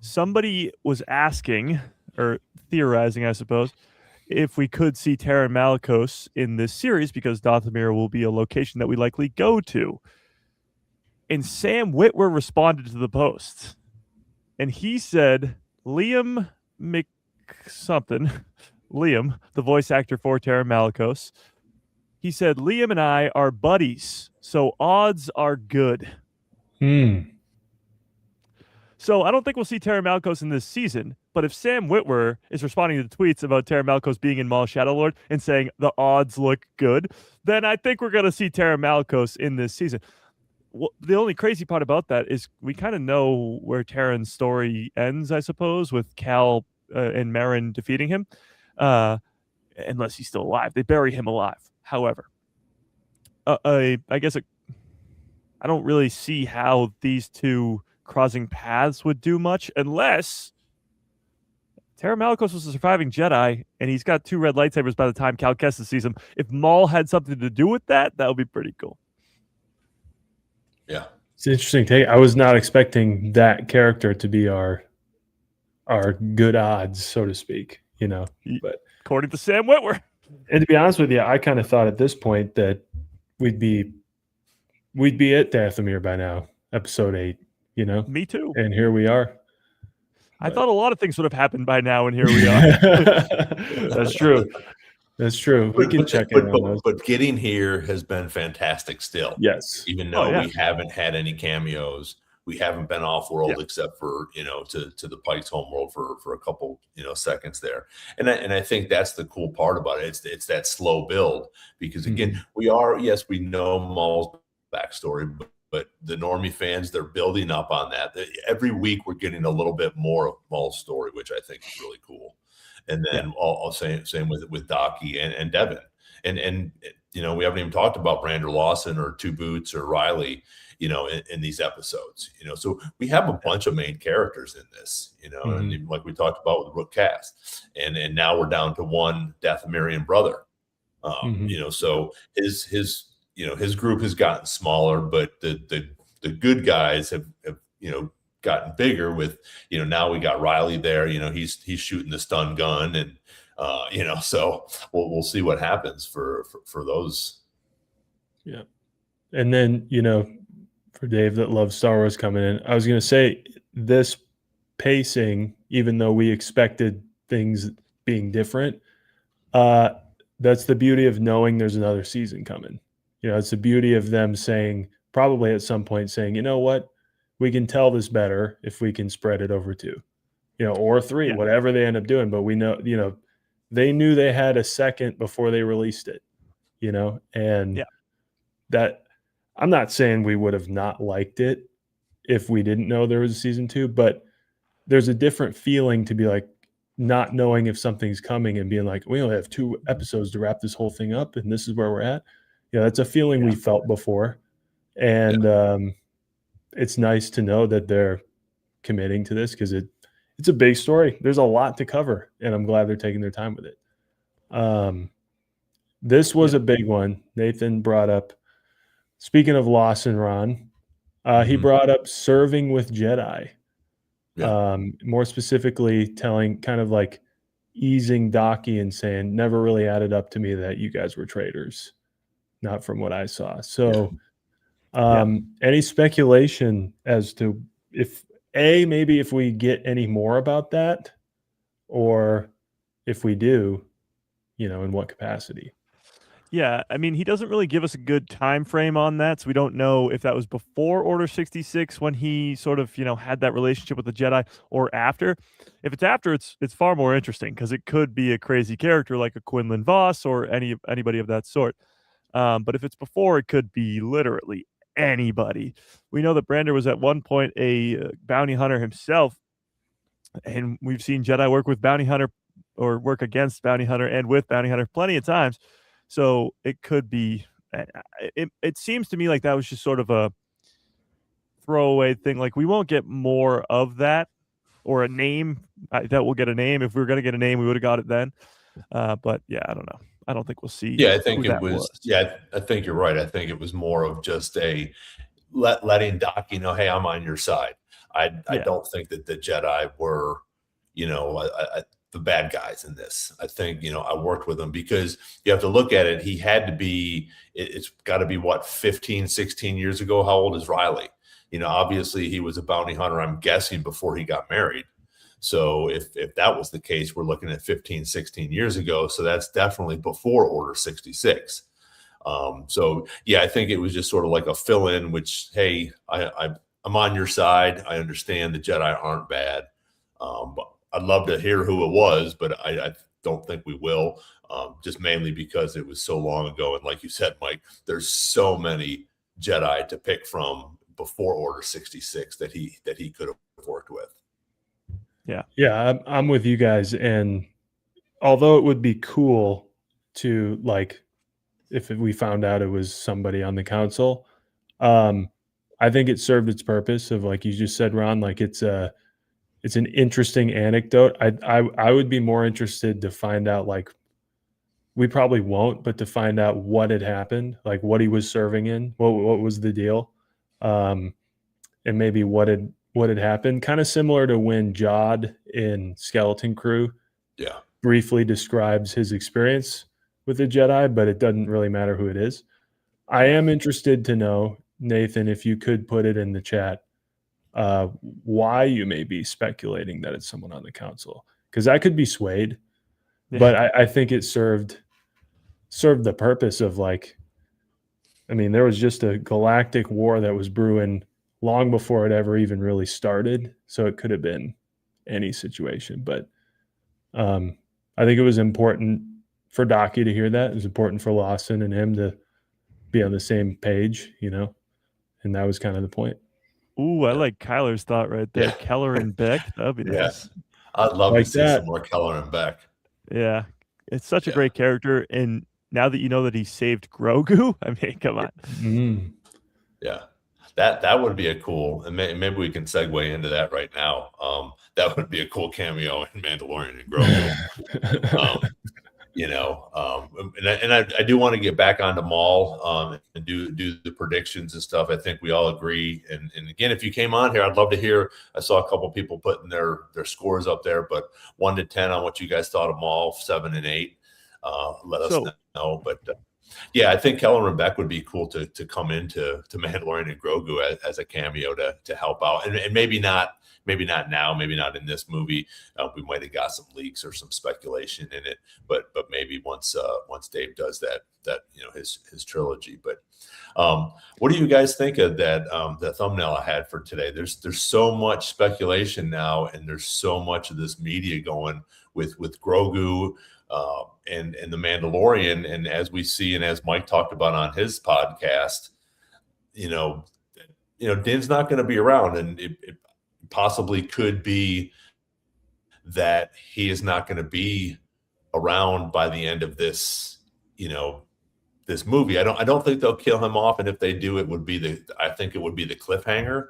Somebody was asking, or theorizing, I suppose, if we could see Terran Malicos in this series, because Dathomir will be a location that we likely go to. And Sam Witwer responded to the post, and he said Liam, the voice actor for Terran Malicos, he said, Liam and I are buddies, so odds are good. So I don't think we'll see Terran Malicos in this season, but if Sam Witwer is responding to the tweets about Terran Malicos being in Maul Shadowlord and saying the odds look good, then I think we're going to see Terran Malicos in this season. Well, the only crazy part about that is we kind of know where Terran's story ends, I suppose, with Cal and Marin defeating him. Unless he's still alive. They bury him alive. However, I guess I don't really see how these two crossing paths would do much, unless Terran Malicos was a surviving Jedi and he's got 2 red lightsabers by the time Cal Kestis sees him. If Maul had something to do with that would be pretty cool. Yeah. It's an interesting take. I was not expecting that character to be our good odds, so to speak, but according to Sam Witwer. And to be honest with you, I kind of thought at this point that we'd be at Dathomir by now, episode 8, Me too. And here we are. I thought a lot of things would have happened by now, and here we are. That's true. That's true. We can check in on those. But getting here has been fantastic still. Yes. Even though we haven't had any cameos, we haven't been off world except for, to the Pike's homeworld for a couple, seconds there. And I think that's the cool part about it. It's that slow build, because again, we know Maul's backstory, but the normie fans, they're building up on that. Every week we're getting a little bit more of Maul's story, which I think is really cool. And then same with Docky and Devin. And we haven't even talked about Brander Lawson or Two Boots or Riley, in these episodes, so we have a bunch of main characters in this, and like we talked about with Rook Cast, and now we're down to one Dathomirian brother, so his group has gotten smaller, but the good guys have gotten bigger with, now we got Riley there, he's shooting the stun gun, and so we'll see what happens for those. Yeah. And then, for Dave that loves Star Wars coming in, I was going to say this pacing, even though we expected things being different, that's the beauty of knowing there's another season coming. It's the beauty of them saying, probably at some point saying, you know what, we can tell this better if we can spread it over 2, or 3, whatever they end up doing. But we know, they knew they had a second before they released it, and that, I'm not saying we would have not liked it if we didn't know there was a season 2, but there's a different feeling to be like not knowing if something's coming and being like, we only have 2 episodes to wrap this whole thing up, and this is where we're at. That's a feeling we felt before. And it's nice to know that they're committing to this because it's a big story. There's a lot to cover, and I'm glad they're taking their time with it. This was a big one. Nathan brought up, speaking of Loss and Ron, he brought up serving with Jedi. Yeah. More specifically, telling kind of like easing Docky and saying, never really added up to me that you guys were traitors, not from what I saw. So, any speculation as to maybe if we get any more about that, or if we do, in what capacity? Yeah, I mean, he doesn't really give us a good time frame on that, so we don't know if that was before Order 66 when he sort of, had that relationship with the Jedi, or after. If it's after, it's far more interesting because it could be a crazy character like a Quinlan Voss or anybody of that sort. But if it's before, it could be literally anybody. We know that Brander was at one point a bounty hunter himself, and we've seen Jedi work with bounty hunter or work against bounty hunter and with bounty hunter plenty of times. So it could be. It seems to me like that was just sort of a throwaway thing. Like we won't get more of that, or a name that we'll get a name. If we were going to get a name, we would have got it then. But yeah, I don't know. I don't think we'll see. Yeah, I think it was. Yeah, I think you're right. I think it was more of just a letting Doc, hey, I'm on your side. I don't think that the Jedi were, the bad guys in this. I think, I worked with him because you have to look at it. He had to be, it's got to be 15, 16 years ago. How old is Riley? Obviously he was a bounty hunter, I'm guessing, before he got married. So if that was the case, we're looking at 15, 16 years ago. So that's definitely before Order 66. So yeah, I think it was just sort of like a fill in, which, hey, I'm on your side. I understand the Jedi aren't bad. But I'd love to hear who it was, but I don't think we will, just mainly because it was so long ago. And like you said, Mike, there's so many Jedi to pick from before Order 66 that he could have worked with. Yeah, I'm with you guys. And although it would be cool to, like, if we found out it was somebody on the council, I think it served its purpose of, like you just said, Ron, like it's an interesting anecdote. I would be more interested to find out, like, we probably won't, but to find out what had happened, like what he was serving in, what was the deal, and maybe what had happened. Kind of similar to when Jod in Skeleton Crew, briefly describes his experience with the Jedi, but it doesn't really matter who it is. I am interested to know, Nathan, if you could put it in the chat, why you may be speculating that it's someone on the council, because I could be swayed, but I think it served the purpose of, like, I mean, there was just a galactic war that was brewing long before it ever even really started, so it could have been any situation. But I think it was important for Docky to hear that. It was important for Lawson and him to be on the same page, and that was kind of the point. Ooh, I like Kyler's thought right there. Keller and Beck. That'd be nice. I'd love to see some more Keller and Beck. Yeah. It's such a great character. And now that you know that he saved Grogu, I mean, come on. Yeah. That would be a cool, and maybe we can segue into that right now. That would be a cool cameo in Mandalorian and Grogu. And I do want to get back onto Maul and do the predictions and stuff. I think we all agree. And again, if you came on here, I'd love to hear. I saw a couple people putting their scores up there, but 1 to 10 on what you guys thought of Maul, 7 and 8. Let us know. But yeah, I think Keller and Beck would be cool to come into Mandalorian and Grogu as a cameo to help out, and maybe not now, maybe not in this movie. We might have got some leaks or some speculation in it, but maybe once Dave does that his trilogy. But what do you guys think of that the thumbnail I had for today? There's so much speculation now, and there's so much of this media going with Grogu and the Mandalorian, and as we see, and as Mike talked about on his podcast, Din's not going to be around, and it possibly could be that he is not going to be around by the end of this, this movie. I don't think they'll kill him off, and if they do, I think it would be the cliffhanger.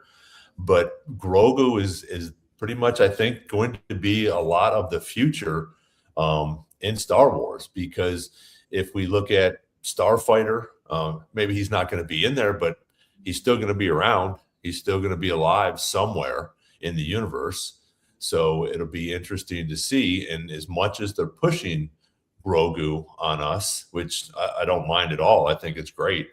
but Grogu is pretty much, I think, going to be a lot of the future in Star Wars, because if we look at Starfighter, maybe he's not going to be in there, but he's still going to be around. He's still going to be alive somewhere in the universe. So it'll be interesting to see. And as much as they're pushing Grogu on us, which I don't mind at all, I think it's great.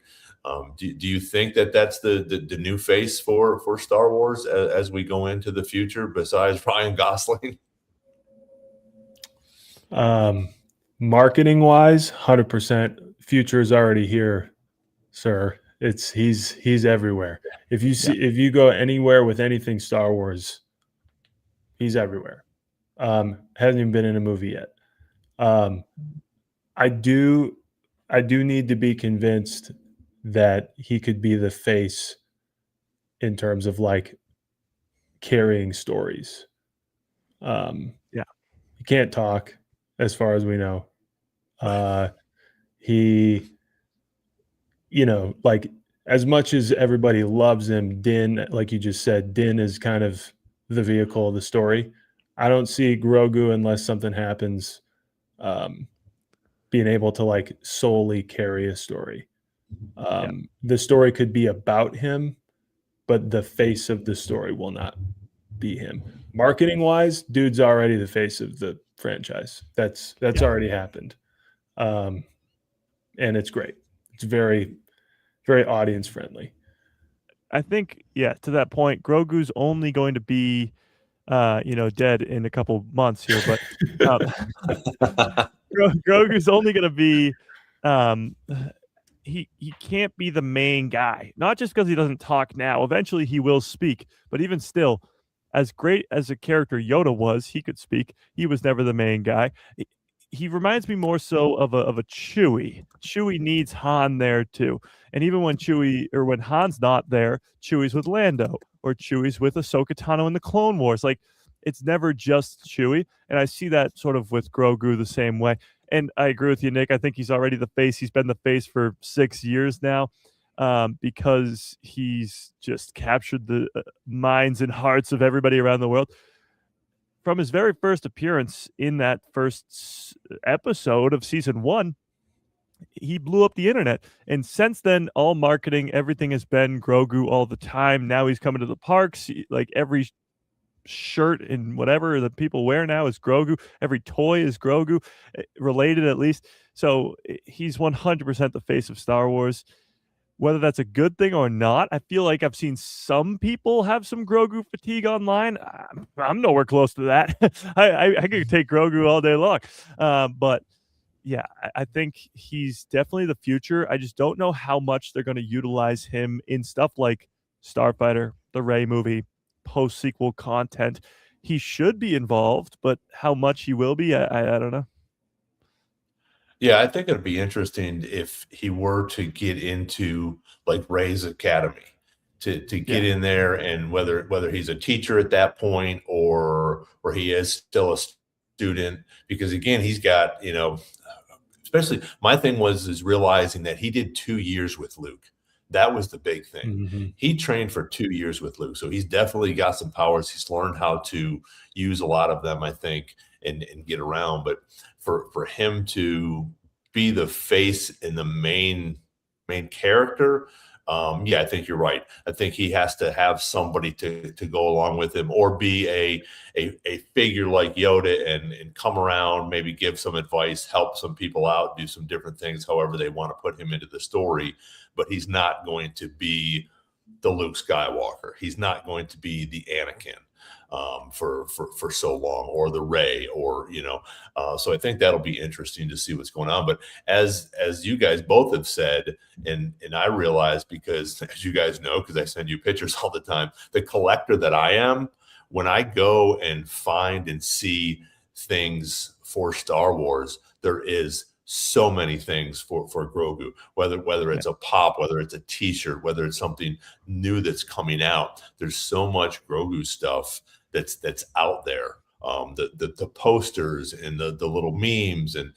Do you think that that's the new face for Star Wars as we go into the future, besides Ryan Gosling? Marketing wise, 100% future is already here, sir. He's everywhere. If you go anywhere with anything Star Wars, he's everywhere. Hasn't even been in a movie yet. I do need to be convinced that he could be the face in terms of like carrying stories. He can't talk as far as we know. He, like, as much as everybody loves him, Din, like you just said, Din is kind of the vehicle of the story. I don't see Grogu, unless something happens, being able to like solely carry a story. The story could be about him, but the face of the story will not be him. Marketing wise, dude's already the face of the franchise. That's already happened. And it's great. It's very, very audience friendly. I think, to that point, Grogu's only going to be, dead in a couple months here, but Grogu's only going to be, he can't be the main guy, not just because he doesn't talk now. Eventually he will speak, but even still, as great as a character Yoda was, he could speak. He was never the main guy. He reminds me more so of a Chewie. Chewie needs Han there too. And even when when Han's not there, Chewie's with Lando, or Chewie's with Ahsoka Tano in the Clone Wars. Like, it's never just Chewie. And I see that sort of with Grogu the same way. And I agree with you, Nick. I think he's already the face. He's been the face for 6 years now, because he's just captured the minds and hearts of everybody around the world. From his very first appearance in that first episode of season 1, he blew up the internet. And since then, all marketing, everything has been Grogu all the time. Now he's coming to the parks. Like, every shirt and whatever that people wear now is Grogu. Every toy is Grogu, related at least. So he's 100% the face of Star Wars. Whether that's a good thing or not, I feel like I've seen some people have some Grogu fatigue online. I'm nowhere close to that. I could take Grogu all day long. But yeah, I think he's definitely the future. I just don't know how much they're going to utilize him in stuff like Starfighter, the Rey movie, post-sequel content. He should be involved, but how much he will be, I don't know. Yeah, I think it'd be interesting if he were to get into like Rey's Academy, to get in there, and whether he's a teacher at that point or he is still a student, because again, he's got, especially my thing is realizing that he did 2 years with Luke. That was the big thing. Mm-hmm. He trained for 2 years with Luke, so he's definitely got some powers. He's learned how to use a lot of them, I think, and get around. But for him to be the face and the main character, I think you're right. I think he has to have somebody to go along with him, or be a figure like Yoda and come around, maybe give some advice, help some people out, do some different things, however they want to put him into the story. But he's not going to be the Luke Skywalker. He's not going to be the Anakin for so long, or the Rey, or so I think that'll be interesting to see what's going on. But as you guys both have said, and I realize, because as you guys know, because I send you pictures all the time, the collector that I am, when I go and find and see things for Star Wars, there is so many things for Grogu, whether it's a pop, whether it's a t-shirt, whether it's something new that's coming out. There's so much Grogu stuff that's out there. The posters and the little memes and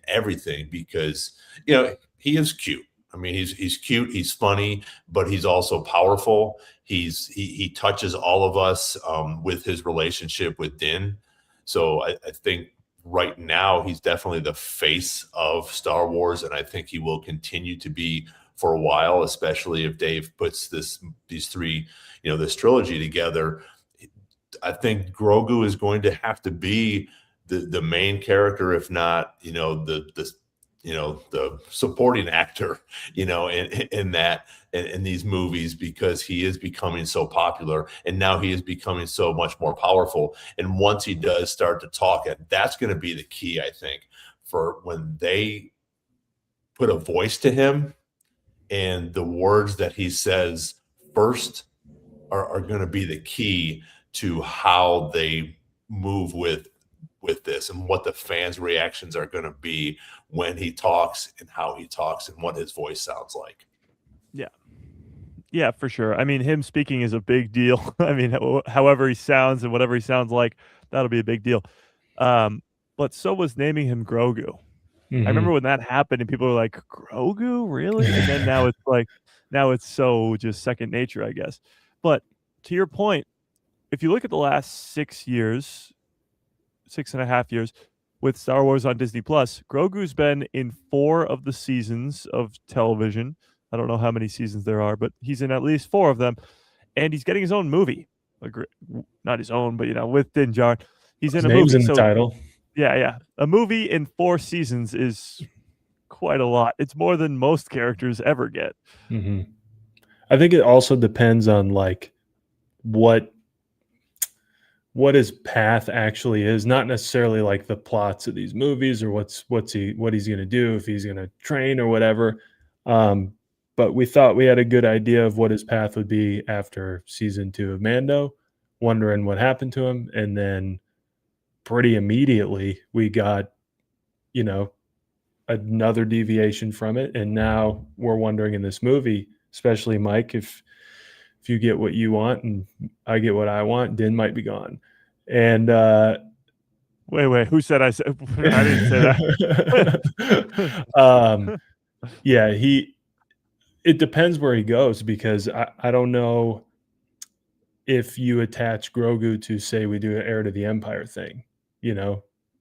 everything, because he is cute. I mean, he's cute, he's funny, but he's also powerful. He touches all of us with his relationship with Din. So I think right now he's definitely the face of Star Wars, and I think he will continue to be for a while, especially if Dave puts these three, this trilogy together. I think Grogu is going to have to be the main character, if not, the supporting actor, in these movies, because he is becoming so popular, and now he is becoming so much more powerful. And once he does start to talk, that's going to be the key, I think, for when they put a voice to him, and the words that he says first are going to be the key to how they move with this, and what the fans' reactions are going to be when he talks, and how he talks, and what his voice sounds like. Yeah, for sure. I mean, him speaking is a big deal. I mean, however he sounds and whatever he sounds like, that'll be a big deal. But so was naming him Grogu. Mm-hmm. I remember when that happened and people were like, Grogu, really? And then now it's like, now it's so just second nature, I guess. But to your point, if you look at the last 6 years, 6.5 years with Star Wars on Disney Plus, Grogu's been in 4 of the seasons of television. I don't know how many seasons there are, but he's in at least 4 of them. And he's getting his own movie. Not his own, but, with Din Djarin. He's in a movie. Name's in the title. Yeah. A movie in 4 seasons is quite a lot. It's more than most characters ever get. Mm-hmm. I think it also depends on like what his path actually is, not necessarily like the plots of these movies or what he's going to do, if he's going to train or whatever. But we thought we had a good idea of what his path would be after season 2 of Mando, wondering what happened to him. And then pretty immediately we got, another deviation from it. And now we're wondering in this movie, especially Mike, if you get what you want and I get what I want, Din might be gone. And wait, who said I said? I didn't say that. Yeah, it depends where he goes, because I don't know if you attach Grogu to, say, we do an Heir to the Empire thing,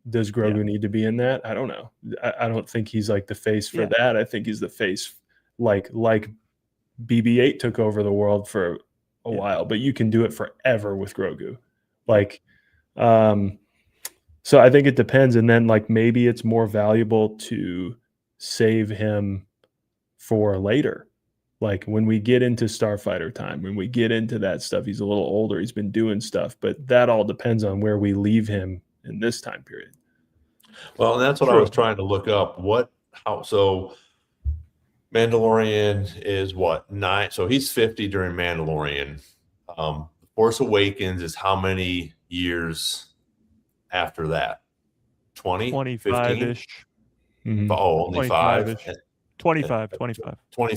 does Grogu need to be in that? I don't know. I don't think he's like the face for that. I think he's the face like BB-8 took over the world for a while, but you can do it forever with Grogu. So I think it depends. And then like maybe it's more valuable to save him for later. Like when we get into Starfighter time, when we get into that stuff, he's a little older, he's been doing stuff, but that all depends on where we leave him in this time period. Well, and that's what I was trying to look up. So Mandalorian is what, 9? So he's 50 during Mandalorian. Force Awakens is how many years after that? 20? 25-ish. Mm-hmm. Oh, only 5? 25.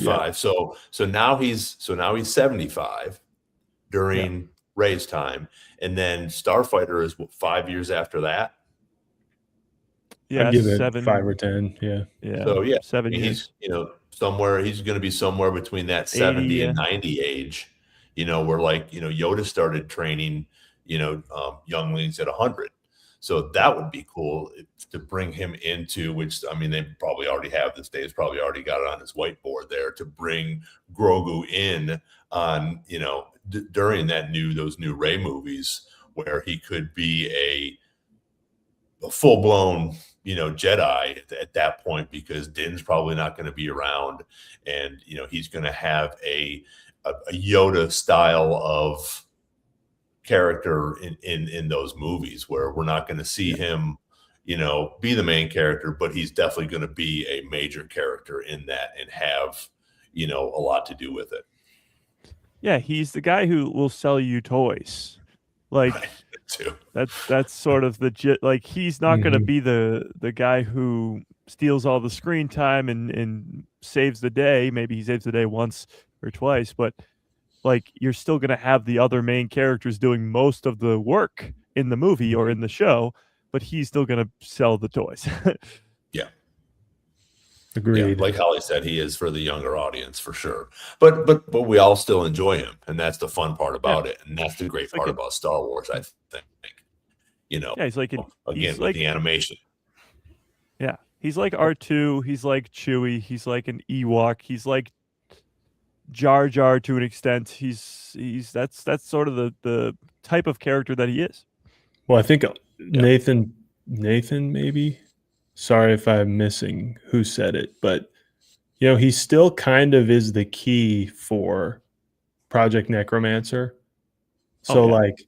Yeah. So now he's 75 during Rey's time, and then Starfighter is 5 years after that. Yeah, I'd give it 7, 5 or 10. Yeah. So 7 years. He's he's going to be somewhere between that 70 and 90 age. Where like Yoda started training younglings at 100. So that would be cool to bring him into, which, I mean, they probably already have this. Dave's probably already got it on his whiteboard there, to bring Grogu in on, during those new Rey movies, where he could be a full-blown, Jedi at that point, because Din's probably not going to be around, and, he's going to have a Yoda style of character in those movies, where we're not going to see him be the main character, but he's definitely going to be a major character in that, and have a lot to do with it. Yeah, he's the guy who will sell you toys. Like, right, too. That's sort of like, he's not going to be the guy who steals all the screen time and saves the day. Maybe he saves the day once or twice, but like, you're still going to have the other main characters doing most of the work in the movie or in the show, but he's still going to sell the toys. Yeah. Agreed. Like Holly said, he is for the younger audience for sure. But we all still enjoy him, and that's the fun part about it, and that's the great part about Star Wars, I think. He's like again with the animation. Yeah, he's like R2. He's like Chewie. He's like an Ewok. He's like Jar Jar to an extent. That's sort of the type of character that he is. Well, I think Nathan maybe. Sorry if I'm missing who said it, but he still kind of is the key for Project Necromancer. So like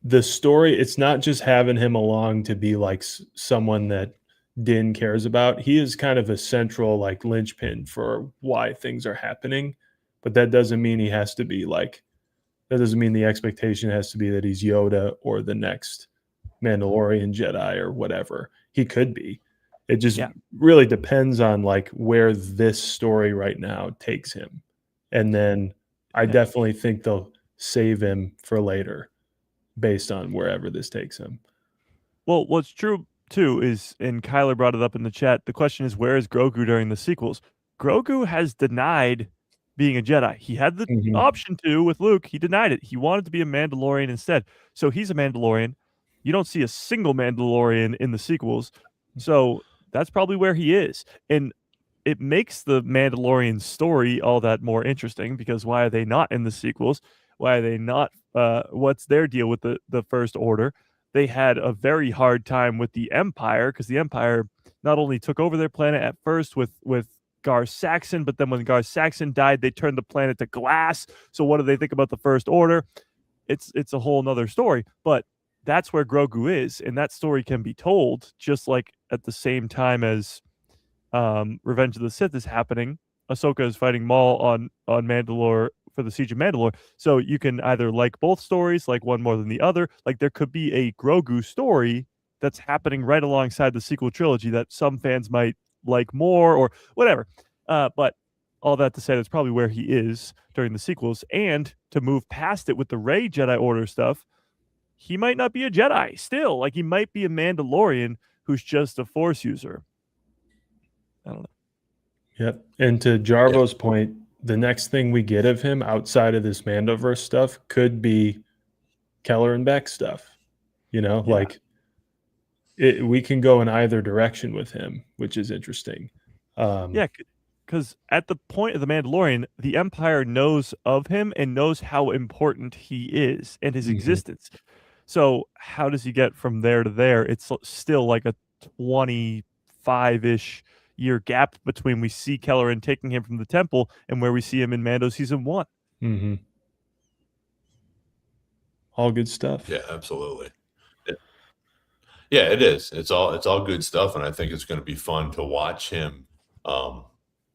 the story, it's not just having him along to be like someone that Din cares about. He is kind of a central like linchpin for why things are happening, but that doesn't mean he has to be like, that doesn't mean the expectation has to be that he's Yoda or the next Mandalorian Jedi or whatever. He could be. It just really depends on like where this story right now takes him. And then I definitely think they'll save him for later based on wherever this takes him. Well, what's true too is, and Kyler brought it up in the chat, the question is, where is Grogu during the sequels? Grogu has denied being a Jedi. He had the option to with Luke. He denied it. He wanted to be a Mandalorian instead. So he's a Mandalorian. You don't see a single Mandalorian in the sequels. So that's probably where he is. And it makes the Mandalorian story all that more interesting, because why are they not in the sequels? Why are they not? What's their deal with the First Order? They had a very hard time with the Empire, because the Empire not only took over their planet at first with Gar Saxon, but then when Gar Saxon died, they turned the planet to glass. So what do they think about the First Order? It's a whole nother story. But that's where Grogu is, and that story can be told just like at the same time as Revenge of the Sith is happening. Ahsoka is fighting Maul on Mandalore for the Siege of Mandalore. So you can either like both stories, like one more than the other. Like there could be a Grogu story that's happening right alongside the sequel trilogy that some fans might like more or whatever. But all that to say, that's probably where he is during the sequels. And to move past it with the Rey Jedi Order stuff, he might not be a Jedi still. Like he might be a Mandalorian who's just a Force user. I don't know. Yep. And to Jarvo's point, the next thing we get of him outside of this Mandoverse stuff could be Keller and Beck stuff. Like we can go in either direction with him, which is interesting. Because at the point of the Mandalorian, the Empire knows of him and knows how important he is and his existence. So how does he get from there to there? It's still like a 25-ish year gap between we see Kelleran taking him from the temple and where we see him in Mando season 1. All good stuff. Yeah, absolutely. Yeah, it is. It's all good stuff, and I think it's going to be fun to watch him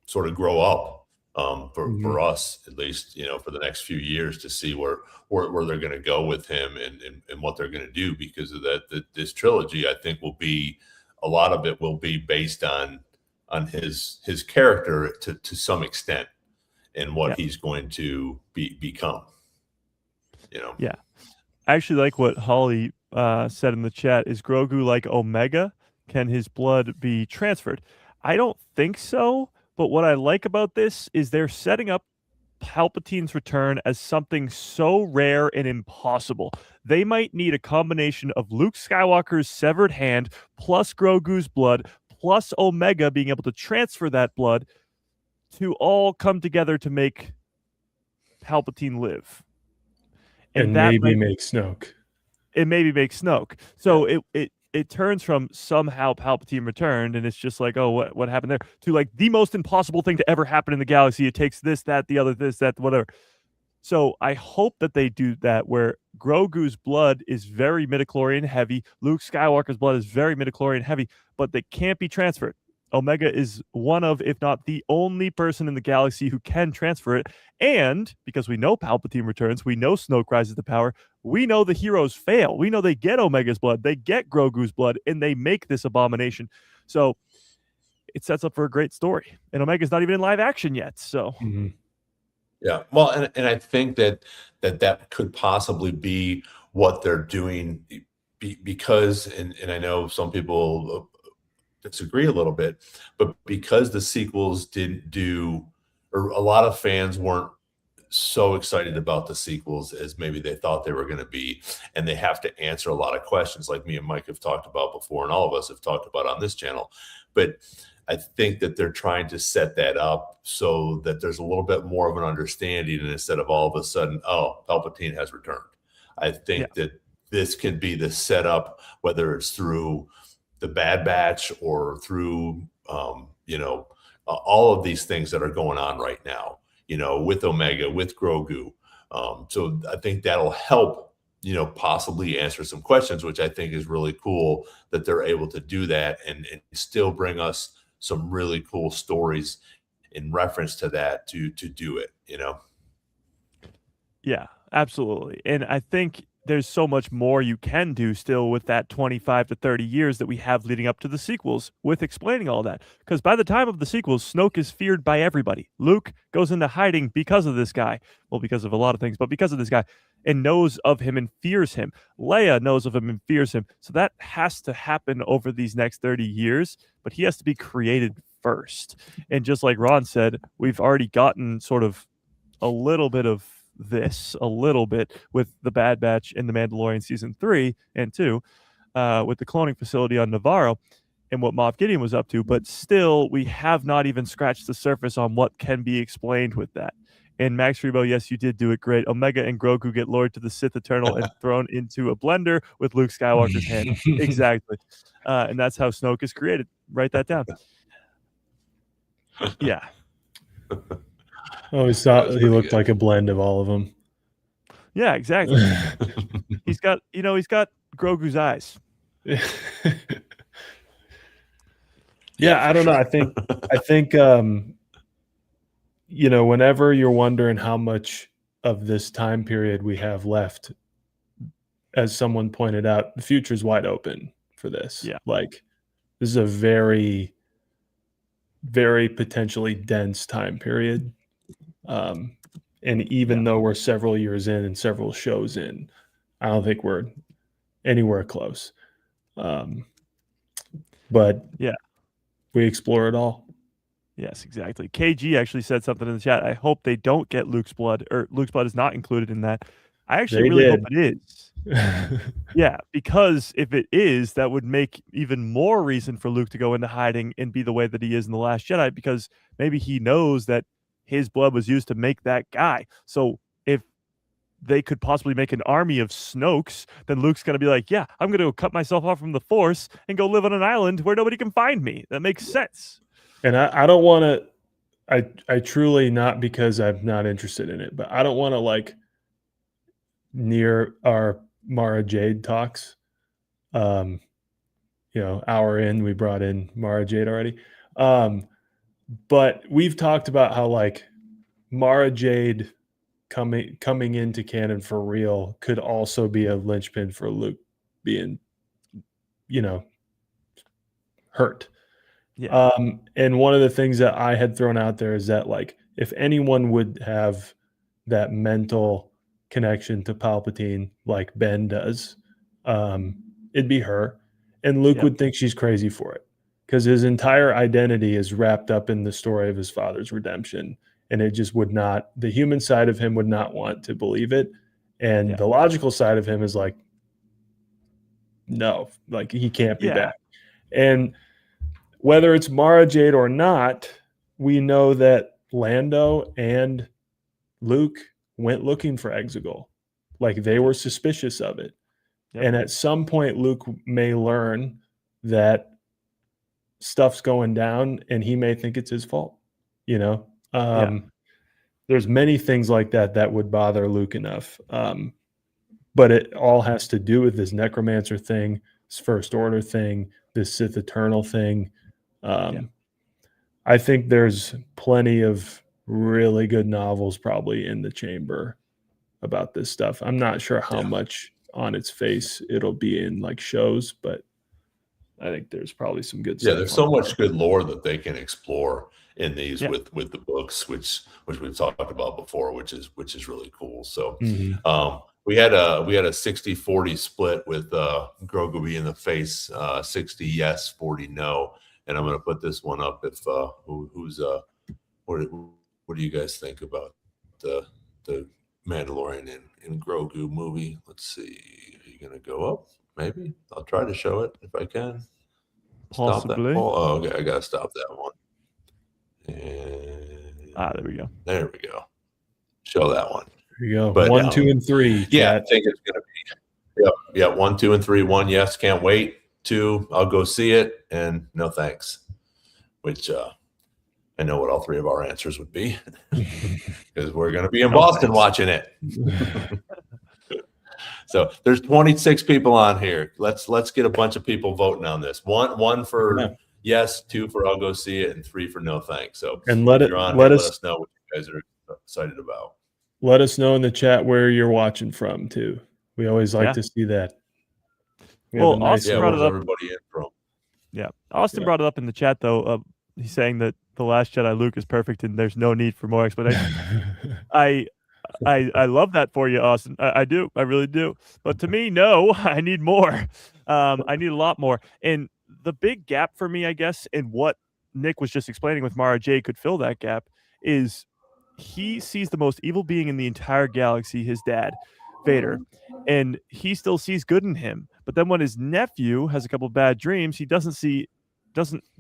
sort of grow up for us, at least, for the next few years, to see where they're going to go with him and what they're going to do, because of that. This trilogy, I think, a lot of it will be based on his character to some extent, and what he's going to become. Yeah, I actually like what Holly said in the chat. Is Grogu like Omega? Can his blood be transferred? I don't think so. But what I like about this is they're setting up Palpatine's return as something so rare and impossible. They might need a combination of Luke Skywalker's severed hand plus Grogu's blood plus Omega being able to transfer that blood to all come together to make Palpatine live. And that maybe make Snoke. It maybe makes Snoke. So it turns from somehow Palpatine returned and it's just like, oh, what happened there, to like the most impossible thing to ever happen in the galaxy. It takes this, that, the other, this, that, whatever. So I hope that they do that, where Grogu's blood is very midichlorian heavy, Luke Skywalker's blood is very midichlorian heavy, but they can't be transferred. Omega is one of, if not the only person in the galaxy who can transfer it. And because we know Palpatine returns, we know Snoke rises to power, we know the heroes fail. We know they get Omega's blood, they get Grogu's blood, and they make this abomination. So it sets up for a great story. And Omega's not even in live action yet. So yeah, well, and I think that could possibly be what they're doing, because and I know some people disagree a little bit, but because the sequels didn't do, or a lot of fans weren't so excited about the sequels as maybe they thought they were going to be, and they have to answer a lot of questions like me and Mike have talked about before, and all of us have talked about on this channel. But I think that they're trying to set that up so that there's a little bit more of an understanding, and instead of all of a sudden, oh, Palpatine has returned. I think that this can be the setup, whether it's through the Bad Batch or through all of these things that are going on right now, with Omega, with Grogu. So I think that'll help, possibly answer some questions, which I think is really cool that they're able to do that and still bring us some really cool stories in reference to that to do it, Yeah, absolutely. And I think there's so much more you can do still with that 25 to 30 years that we have leading up to the sequels with explaining all that. Because by the time of the sequels, Snoke is feared by everybody. Luke goes into hiding because of this guy. Well, because of a lot of things, but because of this guy, and knows of him and fears him. Leia knows of him and fears him. So that has to happen over these next 30 years, but he has to be created first. And just like Ron said, we've already gotten sort of a little bit of this with the Bad Batch and the Mandalorian season 3 and 2 with the cloning facility on Navarro and what Moff Gideon was up to, but still we have not even scratched the surface on what can be explained with that. And Max Rebo, yes, you did do it great. Omega and Grogu get lured to the Sith Eternal and thrown into a blender with Luke Skywalker's hand. Exactly. And that's how Snoke is created. Write that down. Yeah. I always thought he looked like a blend of all of them. Yeah, exactly. he's got Grogu's eyes. Yeah, I don't know. I think whenever you're wondering how much of this time period we have left, as someone pointed out, the future is wide open for this. Yeah. Like, this is a very, very potentially dense time period. And even though we're several years in and several shows in, I don't think we're anywhere close. But yeah, we explore it all. Yes, exactly. KG actually said something in the chat. I hope they don't get Luke's blood, or Luke's blood is not included in that. I actually really hope it is. Yeah, because if it is, that would make even more reason for Luke to go into hiding and be the way that he is in The Last Jedi, because maybe he knows that his blood was used to make that guy. So if they could possibly make an army of Snokes, then Luke's going to be like, yeah, I'm going to cut myself off from the Force and go live on an island where nobody can find me. That makes sense. And I don't want to, I truly, not because I'm not interested in it, but I don't want to near our Mara Jade talks. Hour in, we brought in Mara Jade already. But we've talked about how Mara Jade coming into canon for real could also be a linchpin for Luke being, hurt. Yeah. And one of the things that I had thrown out there is that if anyone would have that mental connection to Palpatine like Ben does, it'd be her. And Luke would think she's crazy for it, because his entire identity is wrapped up in the story of his father's redemption. And it just would not, the human side of him would not want to believe it. And the logical side of him is no, he can't be back. And whether it's Mara Jade or not, we know that Lando and Luke went looking for Exegol. They were suspicious of it. Yep. And at some point, Luke may learn that stuff's going down and he may think it's his fault. There's many things like that would bother Luke enough. But it all has to do with this necromancer thing, this First Order thing, this Sith Eternal thing. I think there's plenty of really good novels probably in the chamber about this stuff. I'm not sure how much on its face it'll be in shows, but I think there's probably some good stuff. Yeah, there's so much good lore that they can explore in these with the books, which we've talked about before, which is really cool. So we had a 60-40 split with Grogu in the face, 60 yes, 40 no. and I'm going to put this one up. If what do you guys think about the Mandalorian in Grogu movie? Let's see. Are you going to go up? Maybe I'll try to show it if I can. Stop that. Possibly. Oh, okay. I got to stop that one. And there we go. There we go. Show that one. There you go. But, 1, 2, and 3. Yeah, Chat. I think it's going to be. Yeah. 1, 2, and 3. 1, yes, can't wait. 2, I'll go see it, and no thanks. Which I know what all 3 of our answers would be, because we're going to be in Boston watching it. So there's 26 people on here. Let's get a bunch of people voting on this. One for yes, 2 for I'll go see it, and 3 for no thanks. So and let us know what you guys are excited about. Let us know in the chat where you're watching from too. We always like to see that. Well, Austin brought it up. Everybody in from. Yeah, Austin brought it up in the chat though. He's saying that The Last Jedi Luke is perfect, and there's no need for more explanation. I love that for you, Austin. I do. I really do. But to me, no, I need more. I need a lot more. And the big gap for me, I guess, and what Nick was just explaining with Mara Jade could fill that gap is he sees the most evil being in the entire galaxy, his dad, Vader, and he still sees good in him. But then when his nephew has a couple bad dreams, he doesn't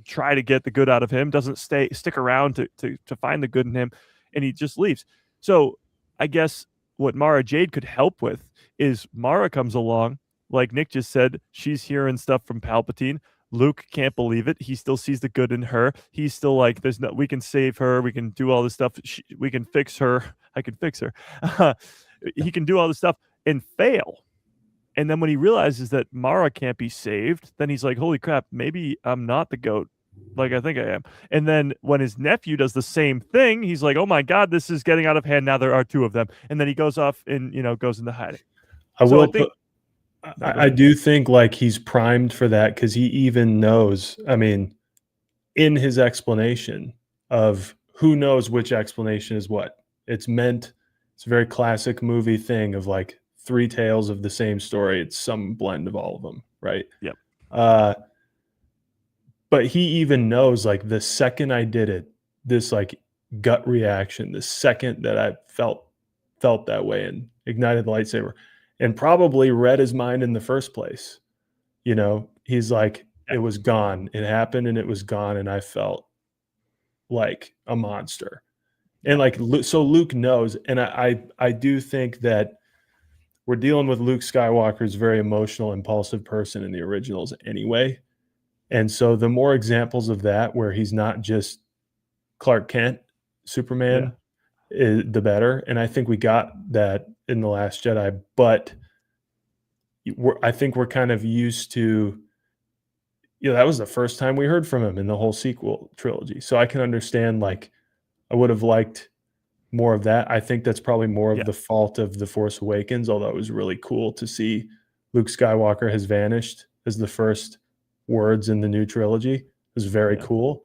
try to get the good out of him, doesn't stick around to find the good in him, and he just leaves. So I guess what Mara Jade could help with is Mara comes along, like Nick just said, she's hearing stuff from Palpatine. Luke can't believe it. He still sees the good in her. He's still like, we can save her. We can do all this stuff. We can fix her. I can fix her. He can do all this stuff and fail. And then when he realizes that Mara can't be saved, then he's like, holy crap, maybe I'm not the GOAT like I think I am. And then when his nephew does the same thing, he's like, oh my God, this is getting out of hand. Now there are 2 of them. And then he goes off and, goes into hiding. I do think like he's primed for that, because he even knows, I mean, in his explanation of who knows which explanation is what. It's a very classic movie thing of like 3 tales of the same story. It's some blend of all of them, right? Yep. But he even knows, like, the second I did it, this like gut reaction, the second that I felt that way and ignited the lightsaber, and probably read his mind in the first place. He's like, it was gone. It happened and it was gone. And I felt like a monster. And like, so Luke knows. And I do think that we're dealing with Luke Skywalker's very emotional, impulsive person in the originals anyway. And so the more examples of that, where he's not just Clark Kent, Superman, the better. And I think we got that in The Last Jedi, but I think we're kind of used to, that was the first time we heard from him in the whole sequel trilogy. So I can understand, like, I would have liked more of that. I think that's probably more of the fault of The Force Awakens, although it was really cool to see Luke Skywalker has vanished as the first words in the new trilogy. It was very cool.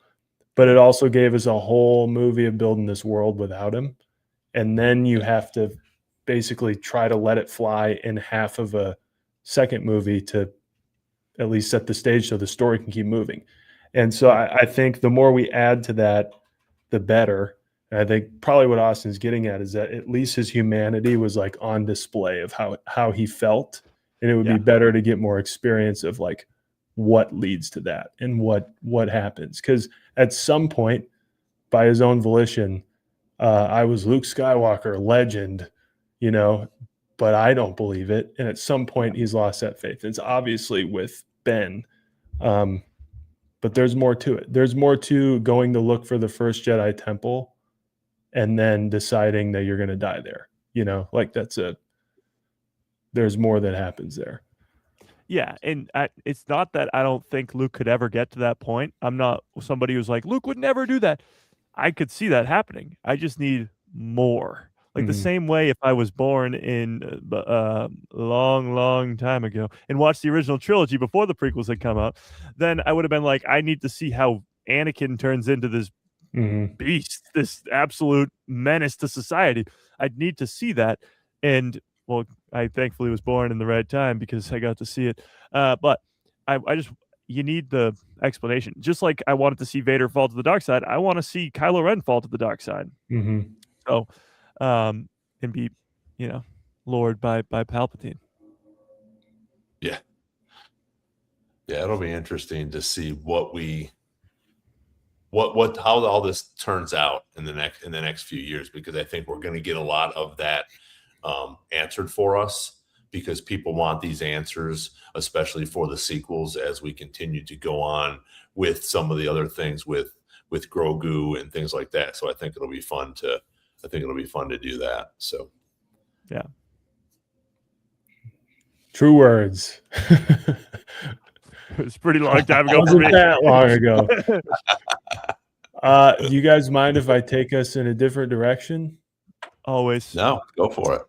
But it also gave us a whole movie of building this world without him. And then you have to basically try to let it fly in half of a second movie to at least set the stage so the story can keep moving. And so I think the more we add to that, the better. And I think probably what Austin's getting at is that at least his humanity was like on display of how he felt. And it would be better to get more experience of like what leads to that and what happens. Because at some point, by his own volition, I was Luke Skywalker, legend, but I don't believe it. And at some point, he's lost that faith. It's obviously with Ben, but there's more to it. There's more to going to look for the first Jedi temple and then deciding that you're going to die there. Like there's more that happens there. Yeah, and it's not that I don't think Luke could ever get to that point. I'm not somebody who's like, Luke would never do that. I could see that happening. I just need more. Like the same way if I was born in a long time ago and watched the original trilogy before the prequels had come out, then I would have been like, I need to see how Anakin turns into this beast, this absolute menace to society. I'd need to see that. And well, I thankfully was born in the right time because I got to see it. But I just, you need the explanation. Just like I wanted to see Vader fall to the dark side, I want to see Kylo Ren fall to the dark side. Mm-hmm. So, and be, lured by Palpatine. Yeah, it'll be interesting to see how all this turns out in the next few years, because I think we're going to get a lot of that answered for us, because people want these answers, especially for the sequels, as we continue to go on with some of the other things with Grogu and things like that. So I think it'll be fun to do that. So yeah. True words. It's a pretty long time ago for Wasn't me. that long ago. Do you guys mind if I take us in a different direction? Always. No, go for it.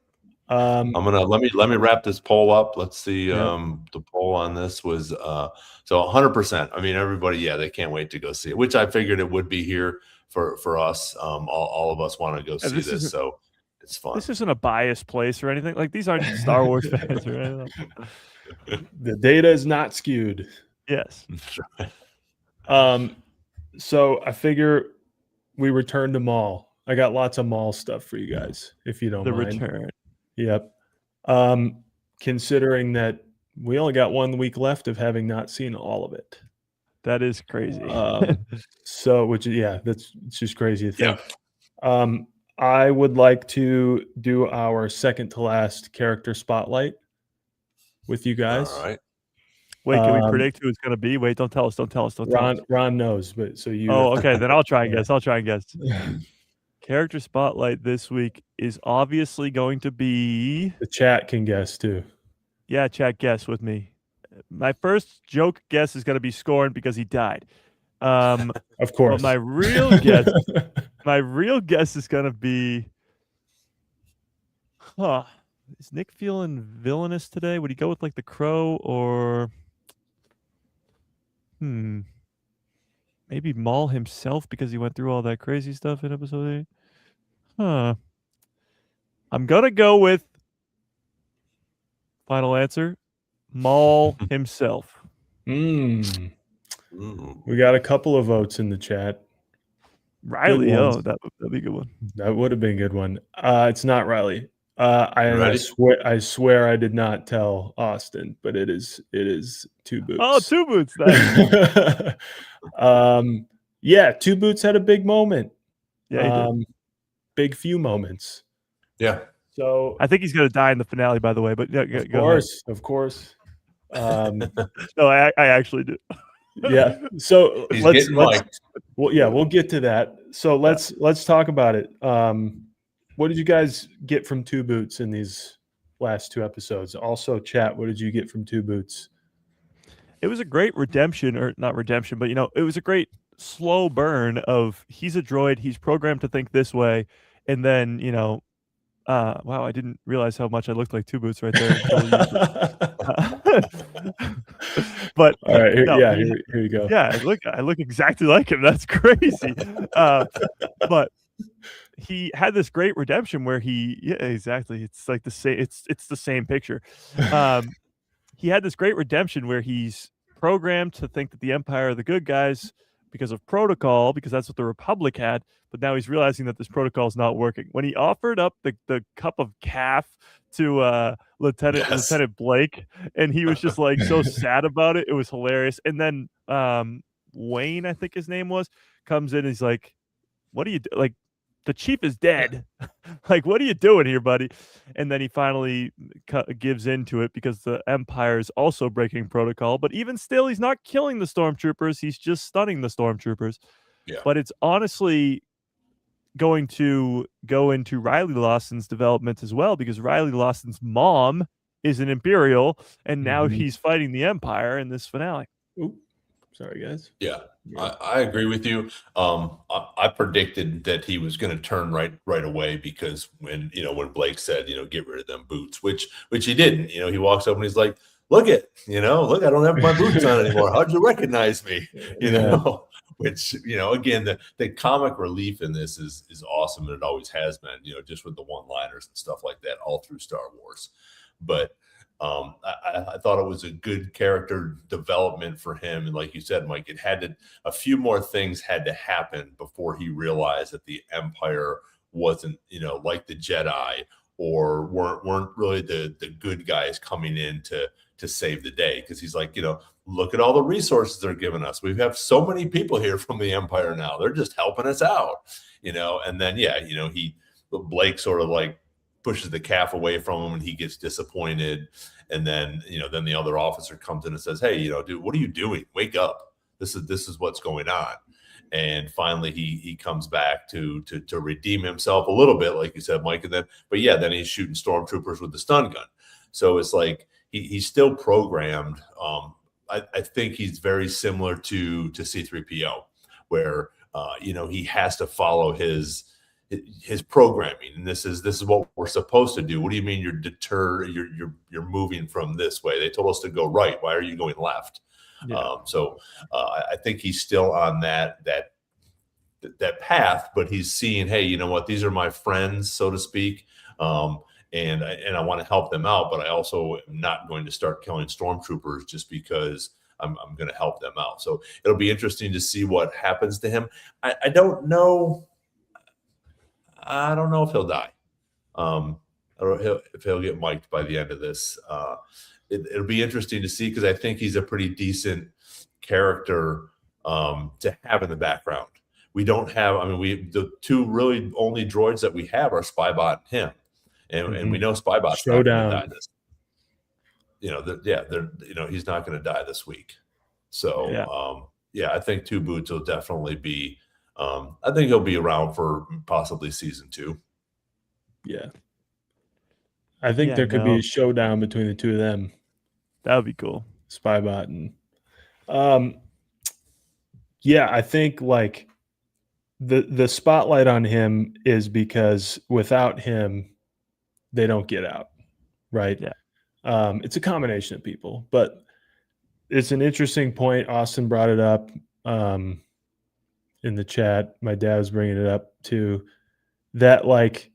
I'm gonna let me wrap this poll up. Let's see. The poll on this was so 100%. I mean, everybody, they can't wait to go see it, which I figured it would be here for us. All of us want to go see this, so it's fun. This isn't a biased place or anything. Like, these aren't Star Wars fans or anything. The data is not skewed. Yes. So I figure we return to Maul. I got lots of Maul stuff for you guys, if you don't mind. The return. Yep. Considering that we only got 1 week left of having not seen all of it. That is crazy. It's just crazy to think. Yeah. I would like to do our second to last character spotlight with you guys. All right. Wait, can we predict who it's going to be? Wait, don't tell us. Ron knows, but so you. Oh, okay. Then I'll try and guess. Character spotlight this week is obviously going to be. The chat can guess too. Yeah, chat, guess with me. My first joke guess is going to be Scorn because he died. Of course. But my real guess is going to be. Is Nick feeling villainous today? Would he go with like the Crow or? Maybe Maul himself because he went through all that crazy stuff in episode 8. I'm gonna go with final answer, Maul himself. We got a couple of votes in the chat. Riley, that'd be a good one. That would have been a good one. It's not Riley. I swear I did not tell Austin, but it is Two Boots. Oh, Two Boots. Nice. Two Boots had a big moment. Yeah, he did. Big few moments. Yeah. So I think he's going to die in the finale, by the way. But of course. No, I actually do. Yeah. So let's we'll get to that. So let's talk about it. What did you guys get from Two Boots in these last 2 episodes? Also, chat, what did you get from Two Boots? It was a great redemption, or not redemption, but it was a great slow burn of he's a droid, he's programmed to think this way, and then wow, I didn't realize how much I looked like Two Boots right there. But all right, here you go. Yeah, I look exactly like him. That's crazy. But he had this great redemption where exactly. It's like the same. It's the same picture. He had this great redemption where he's programmed to think that the Empire are the good guys because of protocol, because that's what the Republic had. But now he's realizing that this protocol is not working. When he offered up the cup of calf to Lieutenant Blake, and he was just like so sad about it. It was hilarious. And then Wayne, I think his name was, comes in and he's like, "What do you do? Like, the chief is dead. Like, what are you doing here, buddy?" And then he finally gives into it because the Empire is also breaking protocol. But even still, he's not killing the stormtroopers. He's just stunning the stormtroopers. Yeah. But it's honestly going to go into Riley Lawson's development as well, because Riley Lawson's mom is an Imperial, and now he's fighting the Empire in this finale. Ooh. Sorry, guys. Yeah. I agree with you. I predicted that he was going to turn right away, because when Blake said, get rid of them boots, which he didn't. He walks up and he's like, look, I don't have my boots on anymore. How'd you recognize me? Which, again, the comic relief in this is awesome, and it always has been, just with the one-liners and stuff like that all through Star Wars. But I thought it was a good character development for him. And like you said, Mike, a few more things had to happen before he realized that the Empire wasn't, like the Jedi, or weren't really the good guys coming in to save the day. Because he's like, look at all the resources they're giving us. We have so many people here from the Empire now. They're just helping us out, and then, Blake sort of like pushes the calf away from him and he gets disappointed. And then, then the other officer comes in and says, hey, dude, what are you doing? Wake up. This is what's going on. And finally he comes back to redeem himself a little bit, like you said, Mike. And then he's shooting stormtroopers with the stun gun. So it's like he's still programmed. I think he's very similar to C-3PO, where he has to follow his programming, and this is what we're supposed to do. What do you mean you're moving from this way? They told us to go right. Why are you going left? Yeah. I think he's still on that path, but he's seeing, hey, you know what? These are my friends, so to speak. And I want to help them out, but I also am not going to start killing stormtroopers just because I'm going to help them out. So it'll be interesting to see what happens to him. I don't know. I don't know if he'll die. I don't know if he'll get mic'd by the end of this. It'll be interesting to see, because I think he's a pretty decent character to have in the background. We don't have, the two really only droids that we have are Spybot and him. And we know Spybot's not going to die this. He's not going to die this week. So, I think Two Boots will definitely be, I think he'll be around for possibly season 2. Yeah. I think there could be a showdown between the two of them. That would be cool. Spybot and I think like the spotlight on him is because without him, they don't get out, right? Yeah. It's a combination of people, but it's an interesting point. Austin brought it up in the chat. My dad was bringing it up too, that like,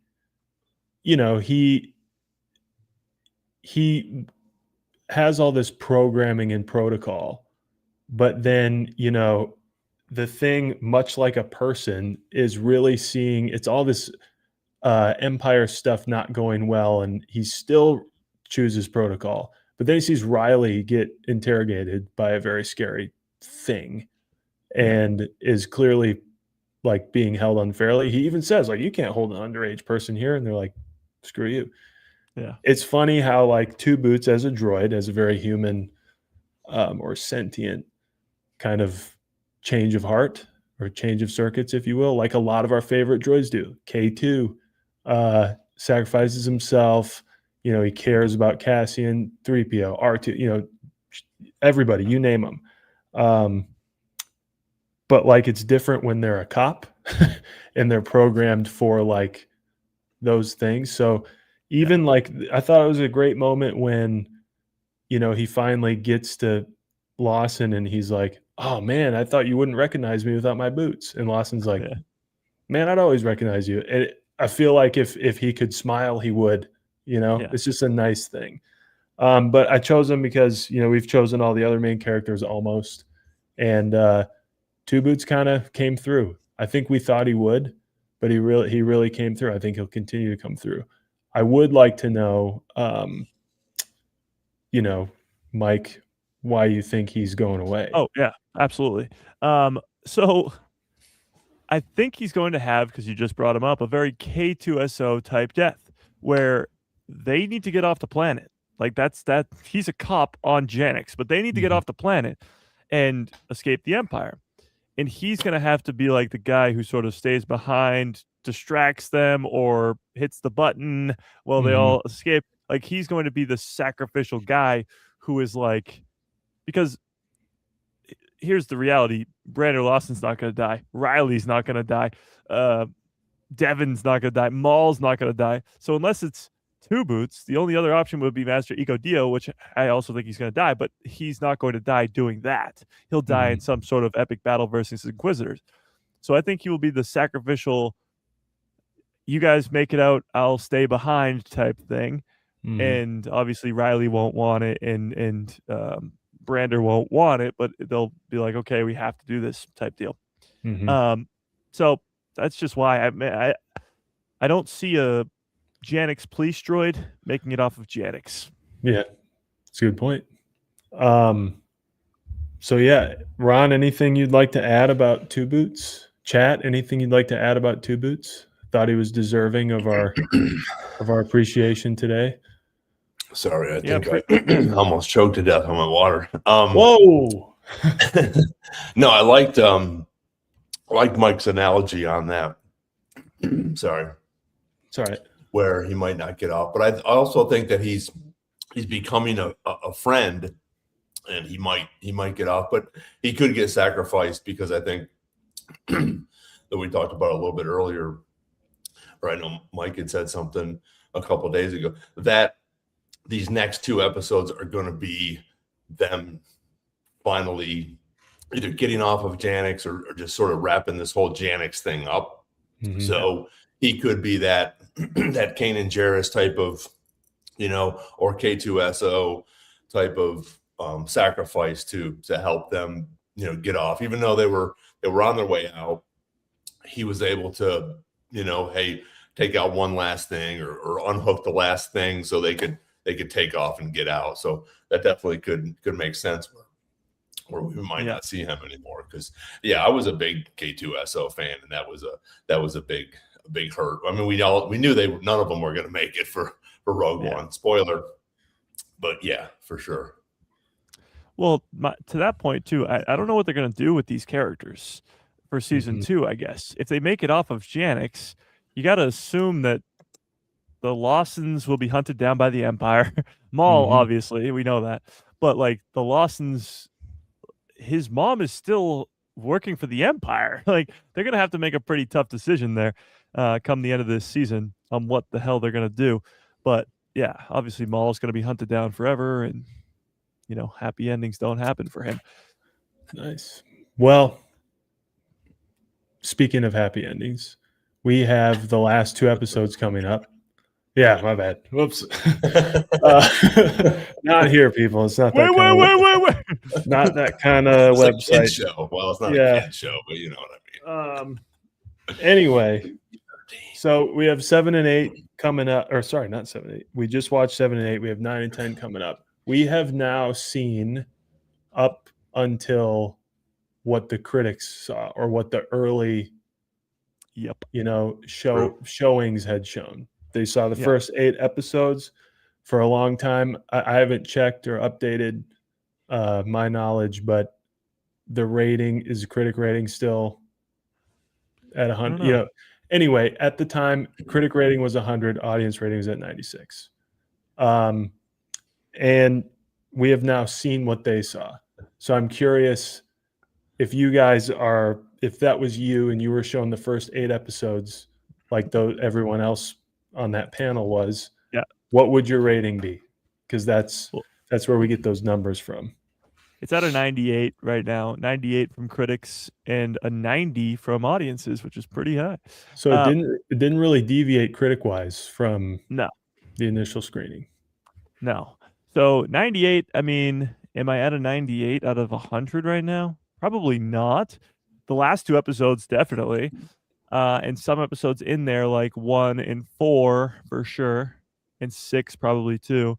he has all this programming and protocol, but then, the thing, much like a person, is really seeing it's all this Empire stuff not going well, and he still chooses protocol. But then he sees Riley get interrogated by a very scary thing and is clearly like being held unfairly. He even says, like, you can't hold an underage person here. And they're like, screw you. Yeah. It's funny how like Two Boots as a droid, as a very human or sentient kind of change of heart or change of circuits, if you will, like a lot of our favorite droids do. K2 sacrifices himself. He cares about Cassian, 3PO, R2, everybody, you name them. But like, it's different when they're a cop and they're programmed for like those things. So even like, I thought it was a great moment when, he finally gets to Lawson and he's like, oh man, I thought you wouldn't recognize me without my boots. And Lawson's like, man, I'd always recognize you. And I feel like if he could smile, he would. It's just a nice thing. But I chose him because, we've chosen all the other main characters almost. And Two Boots kind of came through. I think we thought he would, but he really came through. I think he'll continue to come through. I would like to know, Mike, why you think he's going away. Oh, yeah, absolutely. So I think he's going to have, because you just brought him up, a very K2SO type death where they need to get off the planet. Like he's a cop on Janix, but they need to get off the planet and escape the Empire. And he's going to have to be like the guy who sort of stays behind, distracts them, or hits the button while they all escape. Like, he's going to be the sacrificial guy who is like, because here's the reality. Brandon Lawson's not going to die. Riley's not going to die. Devin's not going to die. Maul's not going to die. So unless it's Two Boots, the only other option would be Master Ego Dio, which I also think he's going to die, but he's not going to die doing that. He'll die in some sort of epic battle versus Inquisitors. So I think he will be the sacrificial, you guys make it out, I'll stay behind type thing. and obviously Riley won't want it, and Brander won't want it, but they'll be like, okay, we have to do this type deal. So that's just why I don't see a Janix police droid making it off of Janix. Yeah, it's a good point. So yeah, Ron, anything you'd like to add about Two Boots? Chat, anything you'd like to add about Two Boots? Thought he was deserving of our appreciation today. Sorry, I think I almost choked to death on my water. Whoa! No, I liked Mike's analogy on that. Sorry, where he might not get off, but I also think that he's becoming a friend, and he might get off, but he could get sacrificed, because I think that we talked about a little bit earlier, or I know Mike had said something a couple of days ago, that these next 2 episodes are going to be them finally either getting off of Janix or just sort of wrapping this whole Janix thing up. So he could be that Kanan Jarrus type of, or K2SO type of sacrifice to help them, get off. Even though they were on their way out, he was able to, hey, take out one last thing or unhook the last thing so they could take off and get out. So that definitely could make sense where we might not see him anymore. Because I was a big K2SO fan, and that was a big hurt. I mean, we knew none of them were going to make it for Rogue One. Spoiler, but yeah, for sure. Well, to that point too, I don't know what they're going to do with these characters for season 2. I guess if they make it off of Janix, you got to assume that the Lawsons will be hunted down by the Empire. Maul, obviously, we know that, but like the Lawsons, his mom is still working for the Empire. Like they're going to have to make a pretty tough decision there come the end of this season on what the hell they're going to do. But yeah, obviously Maul is going to be hunted down forever, and happy endings don't happen for him. Nice. Well, speaking of happy endings, we have the last 2 episodes coming up. Yeah, my bad. Whoops. Not here, people. It's not that wait. Not that kind of website. A kid show. Well, it's not a kid show, but you know what I mean. Anyway, so we have 7 and 8 coming up. Or sorry, not 7 and 8. We just watched 7 and 8. We have 9 and 10 coming up. We have now seen up until what the critics saw, or what the early, showings had shown. They saw the first 8 episodes for a long time. I haven't checked or updated my knowledge, but the rating is critic rating still at 100. Anyway, at the time, critic rating was 100, audience rating was at 96. And we have now seen what they saw. So I'm curious if you guys if that was you and you were shown the first 8 episodes, like everyone else on that panel was, what would your rating be? Because that's where we get those numbers from. It's at a 98 right now, 98 from critics and a 90 from audiences, which is pretty high. So it didn't really deviate critic wise from the initial screening. No. So 98, I mean, am I at a 98 out of 100 right now? Probably not. The last 2 episodes, definitely. And some episodes in there, like 1 and 4 for sure, and 6 probably too.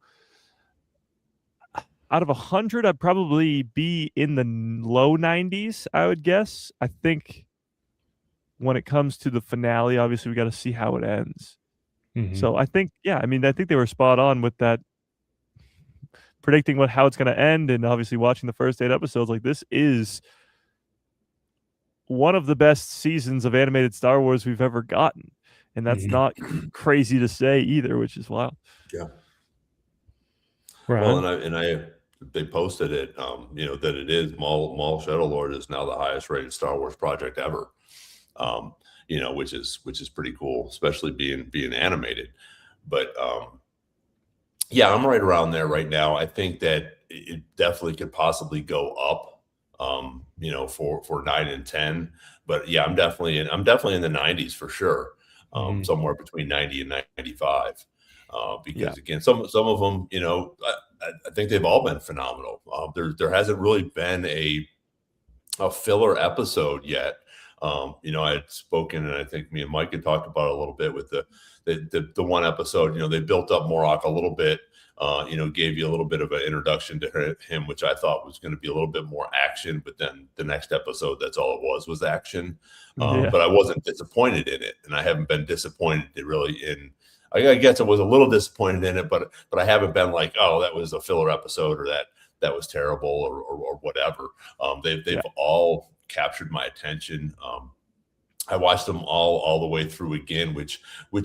Out of 100, I'd probably be in the low 90s, I would guess. I think when it comes to the finale, obviously we got to see how it ends. So I think, I think they were spot on with that, predicting how it's going to end, and obviously watching the first 8 episodes. Like, this is one of the best seasons of animated Star Wars we've ever gotten, and that's not crazy to say either, which is wild. Yeah. Right. Well, they posted it, that it is Maul Shuttlelord is now the highest rated Star Wars project ever, which is pretty cool, especially being animated. But I'm right around there right now. I think that it definitely could possibly go up, for 9 and 10. But I'm definitely in the 90s for sure, somewhere between 90 and 95. because again, some of them, I think they've all been phenomenal. There hasn't really been a filler episode yet. I had spoken, and I think me and Mike had talked about it a little bit with the one episode. They built up Morok a little bit. Gave you a little bit of an introduction to him, which I thought was going to be a little bit more action. But then the next episode, that's all it was action. But I wasn't disappointed in it, and I haven't been disappointed really in. I guess I was a little disappointed in it, but I haven't been like, oh, that was a filler episode, or that was terrible, or whatever. They've all captured my attention. I watched them all the way through again, which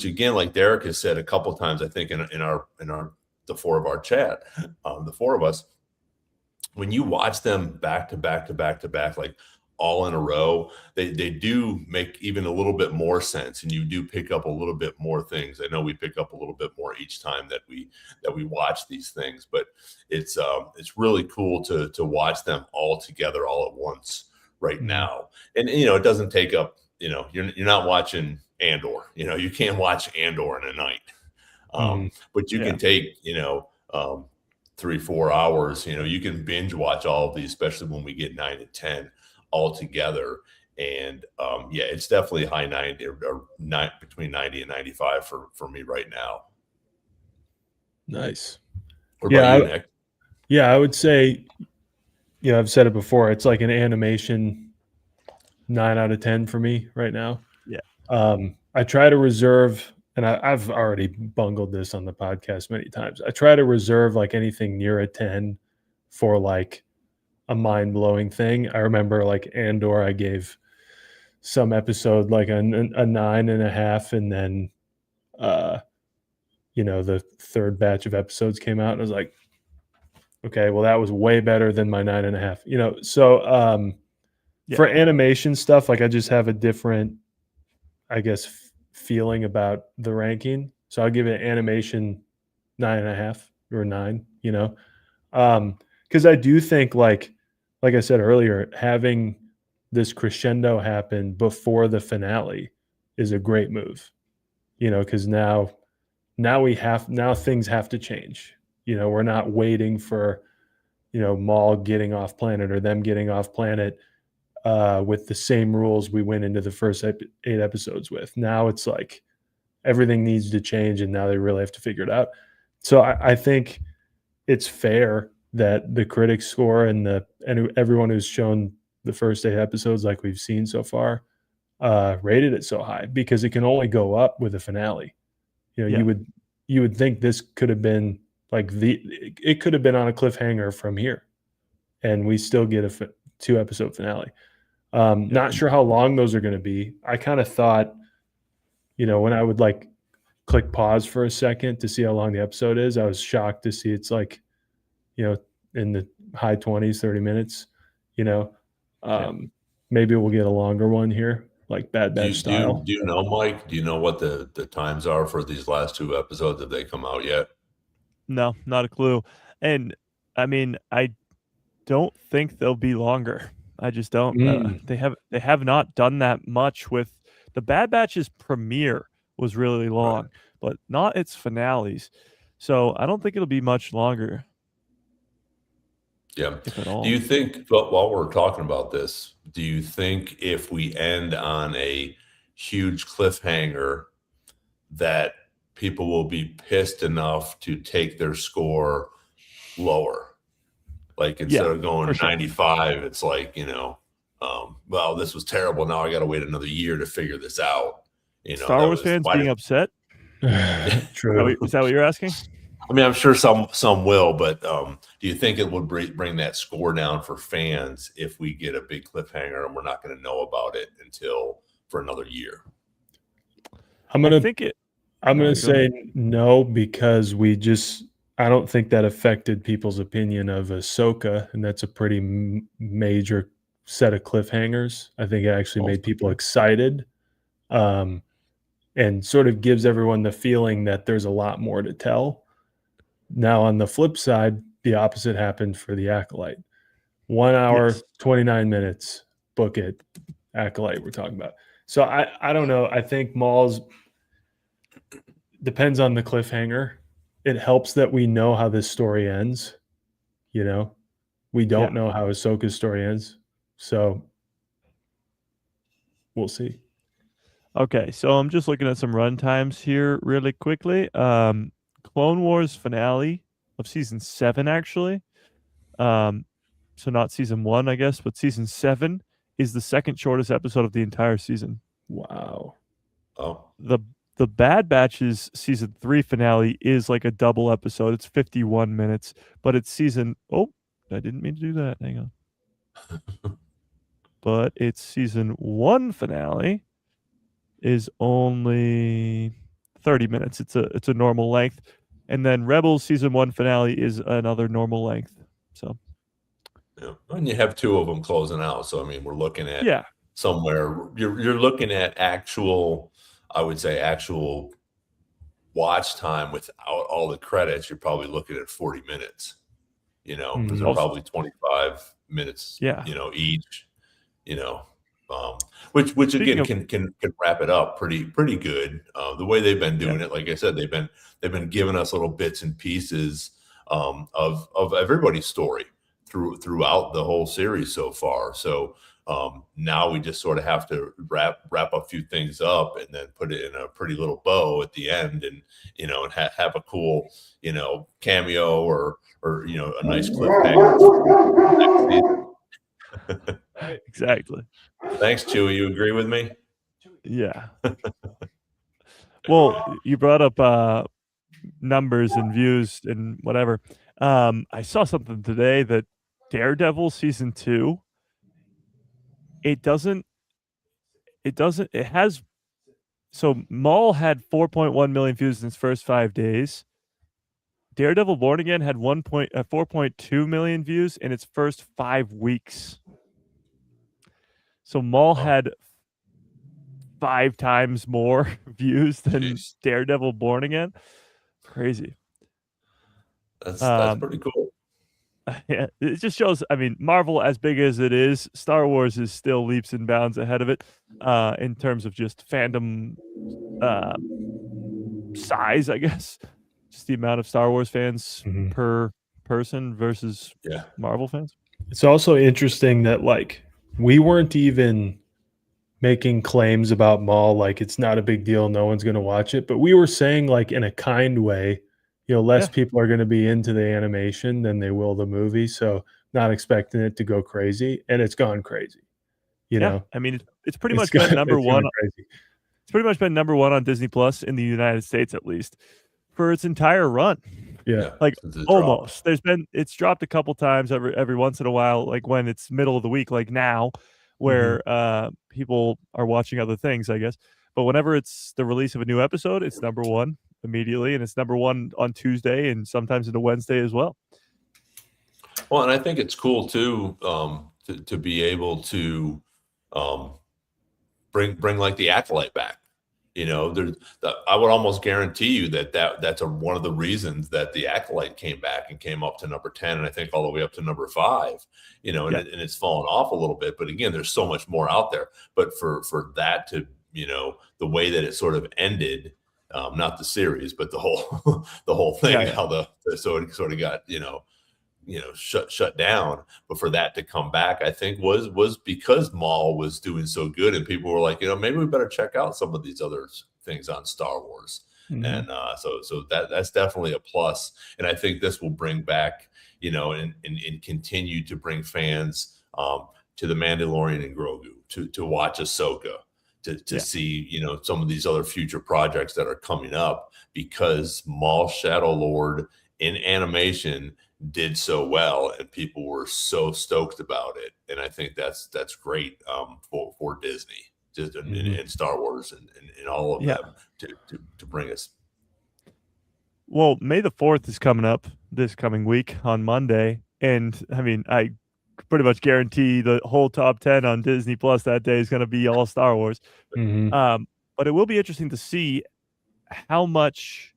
again, like Derek has said a couple of times, I think in our the four of our chat, the four of us, when you watch them back to back, like all in a row, they do make even a little bit more sense, and you do pick up a little bit more things. I know we pick up a little bit more each time that we watch these things, but it's really cool to watch them all together all at once right now. And it doesn't take up, you're not watching Andor. You can't watch Andor in a night. But you can take 3-4 hours. You can binge watch all of these, especially when we get 9 and 10 all together. And it's definitely high 90 or between 90 and 95 for me right now. Nice. What about you, Nick? Yeah, I would say, I've said it before, it's like an animation 9 out of 10 for me right now. Yeah. I try to reserve, and I've already bungled this on the podcast many times. I try to reserve like anything near a 10 for like a mind-blowing thing. I remember like Andor, I gave some episode like a 9.5, and then the third batch of episodes came out, and I was like, okay, well, that was way better than my 9.5. So for animation stuff, like I just have a different, I guess, feeling about the ranking. So I'll give it animation 9.5 or 9, because I do think like I said earlier, having this crescendo happen before the finale is a great move, because now things have to change. We're not waiting for, Maul getting off planet or them getting off planet with the same rules we went into the first 8 episodes with. Now it's like everything needs to change, and now they really have to figure it out. So I think it's fair that the critics score and everyone who's shown the first 8 episodes like we've seen so far rated it so high, because it can only go up with a finale. You would think this could have been like it could have been on a cliffhanger from here, and we still get a 2-episode finale. Not sure how long those are going to be. I kind of thought, when I would like click pause for a second to see how long the episode is, I was shocked to see it's like, in the high 20s, 30 minutes, maybe we'll get a longer one here, like Bad Batch style. Do you know, Mike? Do you know what the times are for these last 2 episodes? Have they come out yet? No, not a clue. And I mean, I don't think they'll be longer. I just don't. They have not done that much with the Bad Batch's premiere was really long, but not its finales. So I don't think it'll be much longer. Yeah. If at all. Do you think, while we're talking about this, do you think if we end on a huge cliffhanger that people will be pissed enough to take their score lower? Like instead of going 95, it's like, well, this was terrible. Now I got to wait another year to figure this out. Star Wars fans being upset? True. Is that what you're asking? I mean, I'm sure some will, but do you think it would bring that score down for fans if we get a big cliffhanger and we're not going to know about it until for another year? I'm going to say no, because I don't think that affected people's opinion of Ahsoka, and that's a pretty major set of cliffhangers. I think it actually made people excited, and sort of gives everyone the feeling that there's a lot more to tell. Now, on the flip side, the opposite happened for the Acolyte. 1 hour, 29 minutes, book it, Acolyte we're talking about. So I don't know. I think Maul's depends on the cliffhanger. It helps that we know how this story ends. You know, we don't know how Ahsoka's story ends, so we'll see. Okay, so I'm just looking at some run times here really quickly. Clone Wars finale of season 7, actually. So not season 1, I guess, but season 7 is the second shortest episode of the entire season. Wow. Oh, The Bad Batch's season 3 finale is like a double episode. It's 51 minutes, but it's season. Oh, I didn't mean to do that. Hang on. But its season 1 finale is only 30 minutes. It's a normal length, and then Rebels season 1 finale is another normal length. So yeah. And you have 2 of them closing out. So I mean, we're looking at somewhere. You're looking at actual, I would say, actual watch time without all the credits. You're probably looking at 40 minutes. You know, because they're probably 25 minutes. Yeah. You know, each. You know, which again can wrap it up pretty good. The way they've been doing it, like I said, they've been giving us little bits and pieces of everybody's story throughout the whole series so far. So now we just sort of have to wrap a few things up and then put it in a pretty little bow at the end, and you know, and have a cool, you know, cameo or you know, a nice cliffhanger. Exactly. Thanks, Chewie. You agree with me? Yeah. Well, you brought up numbers and views and whatever. I saw something today that Daredevil season 2, it has, so Maul had 4.1 million views in its first 5 days. Daredevil Born Again had 4.2 million views in its first 5 weeks. So Maul had 5 times more views than Daredevil Born Again. Crazy. That's pretty cool. Yeah, it just shows. I mean, Marvel, as big as it is, Star Wars is still leaps and bounds ahead of it in terms of just fandom size, I guess. Just the amount of Star Wars fans per person versus Marvel fans. It's also interesting that like we weren't even making claims about Maul, like it's not a big deal, no one's going to watch it, but we were saying like in a kind way, you know, less people are going to be into the animation than they will the movie, so not expecting it to go crazy, and it's gone crazy. You know, I mean, it's pretty much been number one. It's pretty much been number 1 on Disney Plus in the United States, at least, for its entire run. Yeah, like almost. It's dropped a couple times every once in a while, like when it's middle of the week, like now, where people are watching other things, I guess. But whenever it's the release of a new episode, it's number 1 immediately, and it's number 1 on Tuesday and sometimes into Wednesday as well. Well, and I think it's cool too to be able to bring like the Acolyte back. You know, I would almost guarantee you that's one of the reasons that the Acolyte came back and came up to number 10, and I think all the way up to number 5. You know, and it's fallen off a little bit, but again, there's so much more out there. But for that to, you know, the way that it sort of ended, not the series, but the whole thing, how so it sort of got shut down. But for that to come back, I think was because Maul was doing so good, and people were like, you know, maybe we better check out some of these other things on Star Wars. And so that's definitely a plus. And I think this will bring back, you know, and continue to bring fans to the Mandalorian and Grogu, to watch Ahsoka, to see, you know, some of these other future projects that are coming up, because Maul Shadow Lord in animation did so well, and people were so stoked about it. And I think that's great for Disney, just and Star Wars and all of them to bring us. Well, May the 4th is coming up this coming week on Monday, and I mean, I pretty much guarantee the whole top 10 on Disney Plus that day is going to be all Star Wars. But it will be interesting to see how much,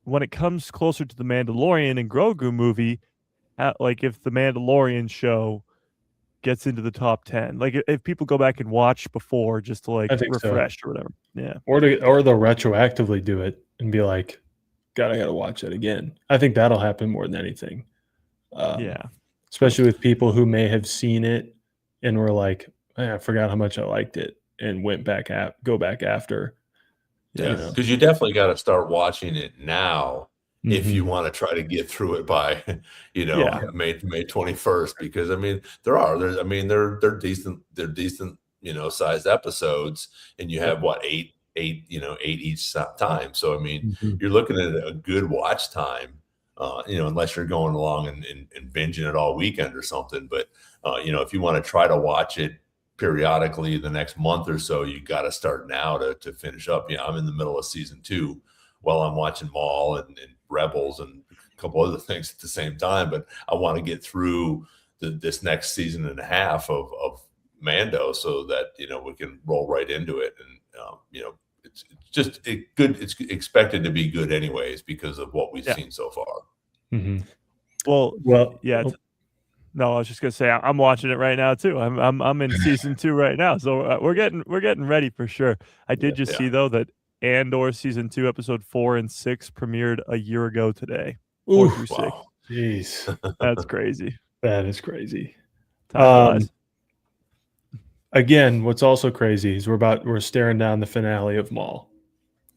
when it comes closer to the Mandalorian and Grogu movie, like if the Mandalorian show gets into the top 10. Like if people go back and watch before just to like I think so. refresh or whatever. Yeah. Or they'll retroactively do it and be like, God, I got to watch it again. I think that'll happen more than anything. Yeah. Especially with people who may have seen it and were like, I forgot how much I liked it and go back after. Yeah, because you definitely got to start watching it now if you Mhm. want to try to get through it by, Yeah. May 21st. Because I mean, they're decent, sized episodes, and you have what eight each time. So I mean, Mhm. you're looking at a good watch time, unless you're going along and binging it all weekend or something. But if you want to try to watch it periodically the next month or so, you got to start now to finish up. I'm in the middle of season 2 while I'm watching Maul and Rebels and a couple other things at the same time, but I want to get through this next season and a half of Mando so that we can roll right into it. And it's just good. It's expected to be good anyways because of what we've seen so far. Mhm. Well, yeah. No, I was just gonna say I'm watching it right now too. I'm in season 2 right now, so we're getting ready for sure. I did just see though that Andor season 2 episode 4 and 6 premiered a year ago today. 4 through 6. Wow. Jeez, That's crazy. that is crazy. Time flies. Again, what's also crazy is we're staring down the finale of Maul,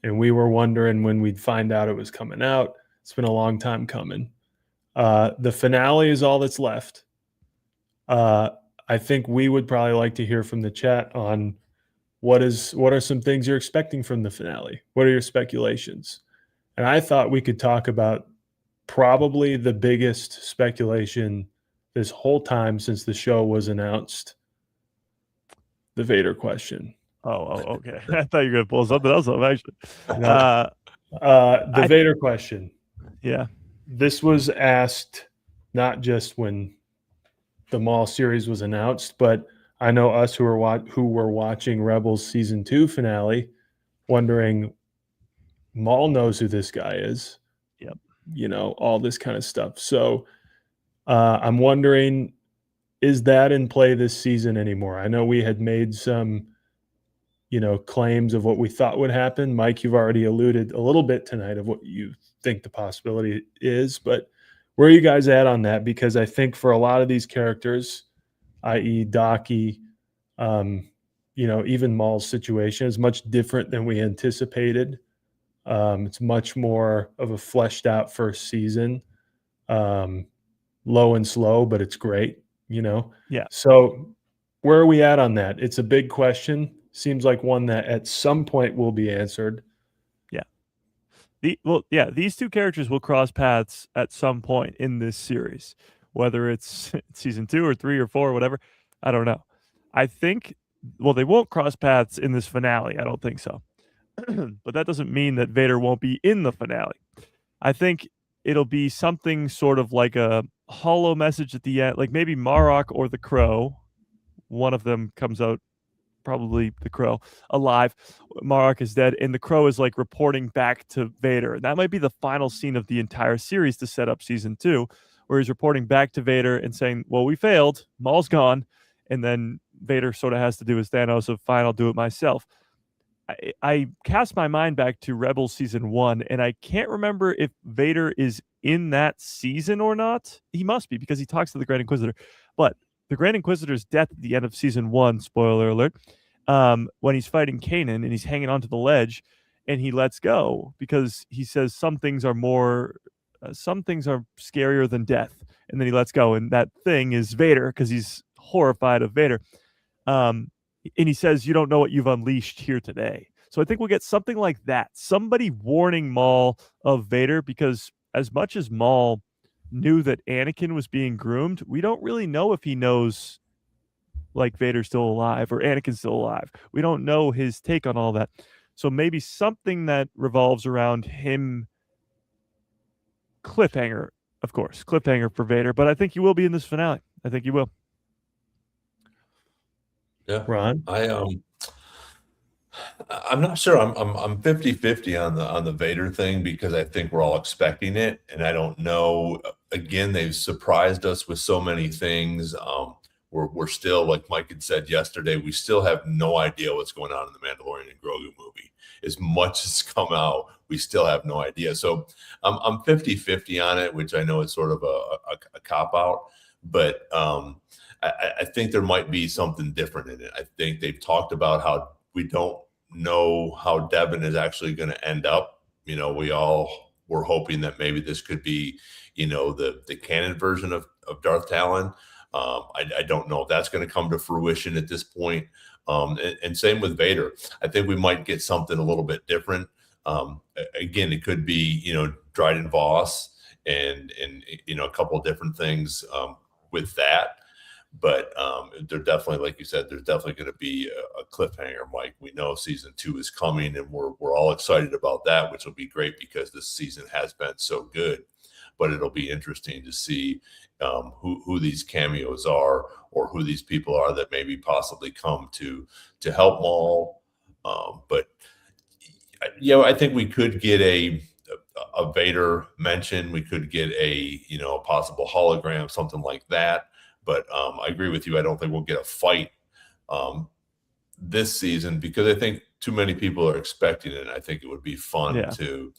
and we were wondering when we'd find out it was coming out. It's been a long time coming. The finale is all that's left. I think we would probably like to hear from the chat on what are some things you're expecting from the finale? What are your speculations? And I thought we could talk about probably the biggest speculation this whole time since the show was announced. The Vader question. Oh, okay. I thought you were gonna pull something else up actually. The Vader question. Yeah. This was asked not just when the Maul series was announced, but I know us who were watching Rebels season 2 finale, wondering, Maul knows who this guy is. Yep. All this kind of stuff. So I'm wondering, is that in play this season anymore? I know we had made some, claims of what we thought would happen. Mike, you've already alluded a little bit tonight of what you think the possibility is, but where are you guys at on that? Because I think for a lot of these characters, i.e. Daki, even Maul's situation is much different than we anticipated. It's much more of a fleshed out first season, low and slow, but it's great, Yeah. So where are we at on that? It's a big question. Seems like one that at some point will be answered. These two characters will cross paths at some point in this series, whether it's season 2 or 3 or 4 or whatever. I don't know. I think, they won't cross paths in this finale. I don't think so. But that doesn't mean that Vader won't be in the finale. I think it'll be something sort of like a hollow message at the end, like maybe Marok or the Crow. One of them comes out, probably the Crow, alive. Marok is dead, and the Crow is like reporting back to Vader. And that might be the final scene of the entire series to set up season 2, where he's reporting back to Vader and saying, well, we failed. Maul's gone. And then Vader sort of has to do his Thanos of, fine, I'll do it myself. I cast my mind back to Rebels season 1, and I can't remember if Vader is in that season or not. He must be, because he talks to the Grand Inquisitor. But the Grand Inquisitor's death at the end of season 1, spoiler alert, when he's fighting Kanan and he's hanging onto the ledge and he lets go because he says some things are scarier than death. And then he lets go. And that thing is Vader because he's horrified of Vader. And he says, you don't know what you've unleashed here today. So I think we'll get something like that. Somebody warning Maul of Vader, because as much as Maul knew that Anakin was being groomed, we don't really know if he knows like Vader's still alive or Anakin's still alive. We don't know his take on all that. So maybe something that revolves around him. Cliffhanger, of course. Cliffhanger for Vader. But I think he will be in this finale. I think he will. Yeah. Ron? I'm not sure. I'm 50-50 on the Vader thing because I think we're all expecting it, and I don't know. Again, they've surprised us with so many things. we're still, like Mike had said yesterday, we still have no idea what's going on in the Mandalorian and Grogu movie. As much as come out, we still have no idea. So I'm 50-50 on it, which I know is sort of a cop out, but I think there might be something different in it. I think they've talked about how we don't know how Devin is actually going to end up. We all were hoping that maybe this could be, the canon version of Darth Talon. I don't know if that's going to come to fruition at this point. And same with Vader. I think we might get something a little bit different. Again, it could be, Dryden Voss and a couple of different things with that. But they're definitely, like you said, there's definitely going to be a cliffhanger, Mike. We know season 2 is coming, and we're all excited about that, which will be great because this season has been so good. But it'll be interesting to see who these cameos are, or who these people are that maybe possibly come to help Maul. But I think we could get a Vader mention. We could get a possible hologram, something like that. But I agree with you. I don't think we'll get a fight this season because I think too many people are expecting it. And I think it would be fun to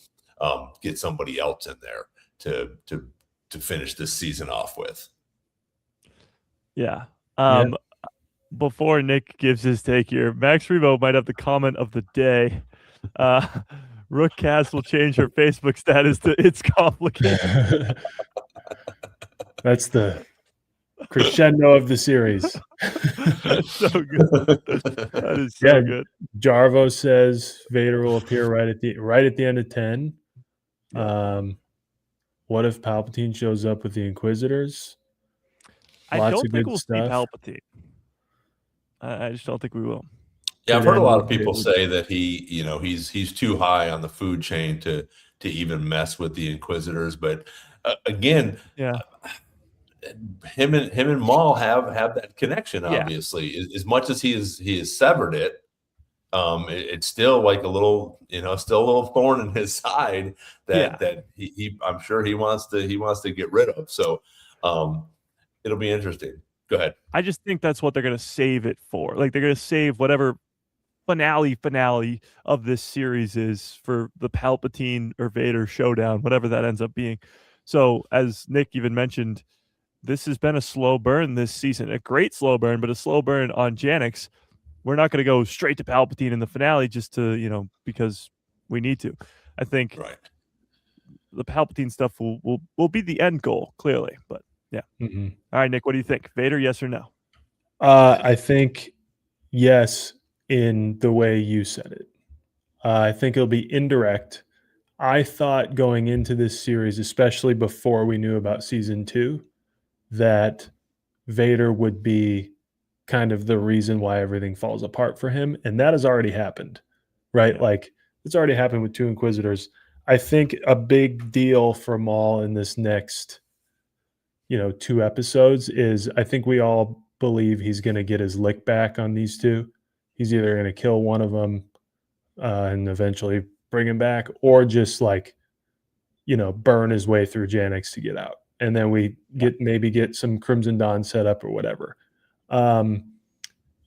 get somebody else in there to finish this season off with. Yeah. Before Nick gives his take here, Max Rebo might have the comment of the day. Rookcast will change her Facebook status to "It's complicated." That's the crescendo of the series. That's so good. That is so good. Jarvo says Vader will appear right at the end of 10. What if Palpatine shows up with the Inquisitors? I don't think we'll see Palpatine. I just don't think we will. Yeah, I've heard a lot of people say that he's too high on the food chain to even mess with the Inquisitors. But again, him and Maul have that connection. Obviously, as much as he has severed it, it's still like a little, still a little thorn in his side that he I'm sure he wants to get rid of. So it'll be interesting. Go ahead. I just think that's what they're going to save it for. Like, they're going to save whatever finale of this series is for the Palpatine or Vader showdown, whatever that ends up being. So, as Nick even mentioned, this has been a slow burn this season, a great slow burn, but a slow burn on Janix. We're not going to go straight to Palpatine in the finale just to, because we need to. I think the Palpatine stuff will be the end goal, clearly. But yeah. Mm-hmm. All right, Nick, what do you think? Vader, yes or no? I think yes, in the way you said it. I think it'll be indirect. I thought going into this series, especially before we knew about season 2, that Vader would be kind of the reason why everything falls apart for him. And that has already happened, right? Yeah. Like, it's already happened with 2 Inquisitors. I think a big deal for Maul in this next, 2 episodes is I think we all believe he's going to get his lick back on these 2. He's either going to kill one of them and eventually bring him back, or just burn his way through Janix to get out. And then we get some Crimson Dawn set up or whatever. And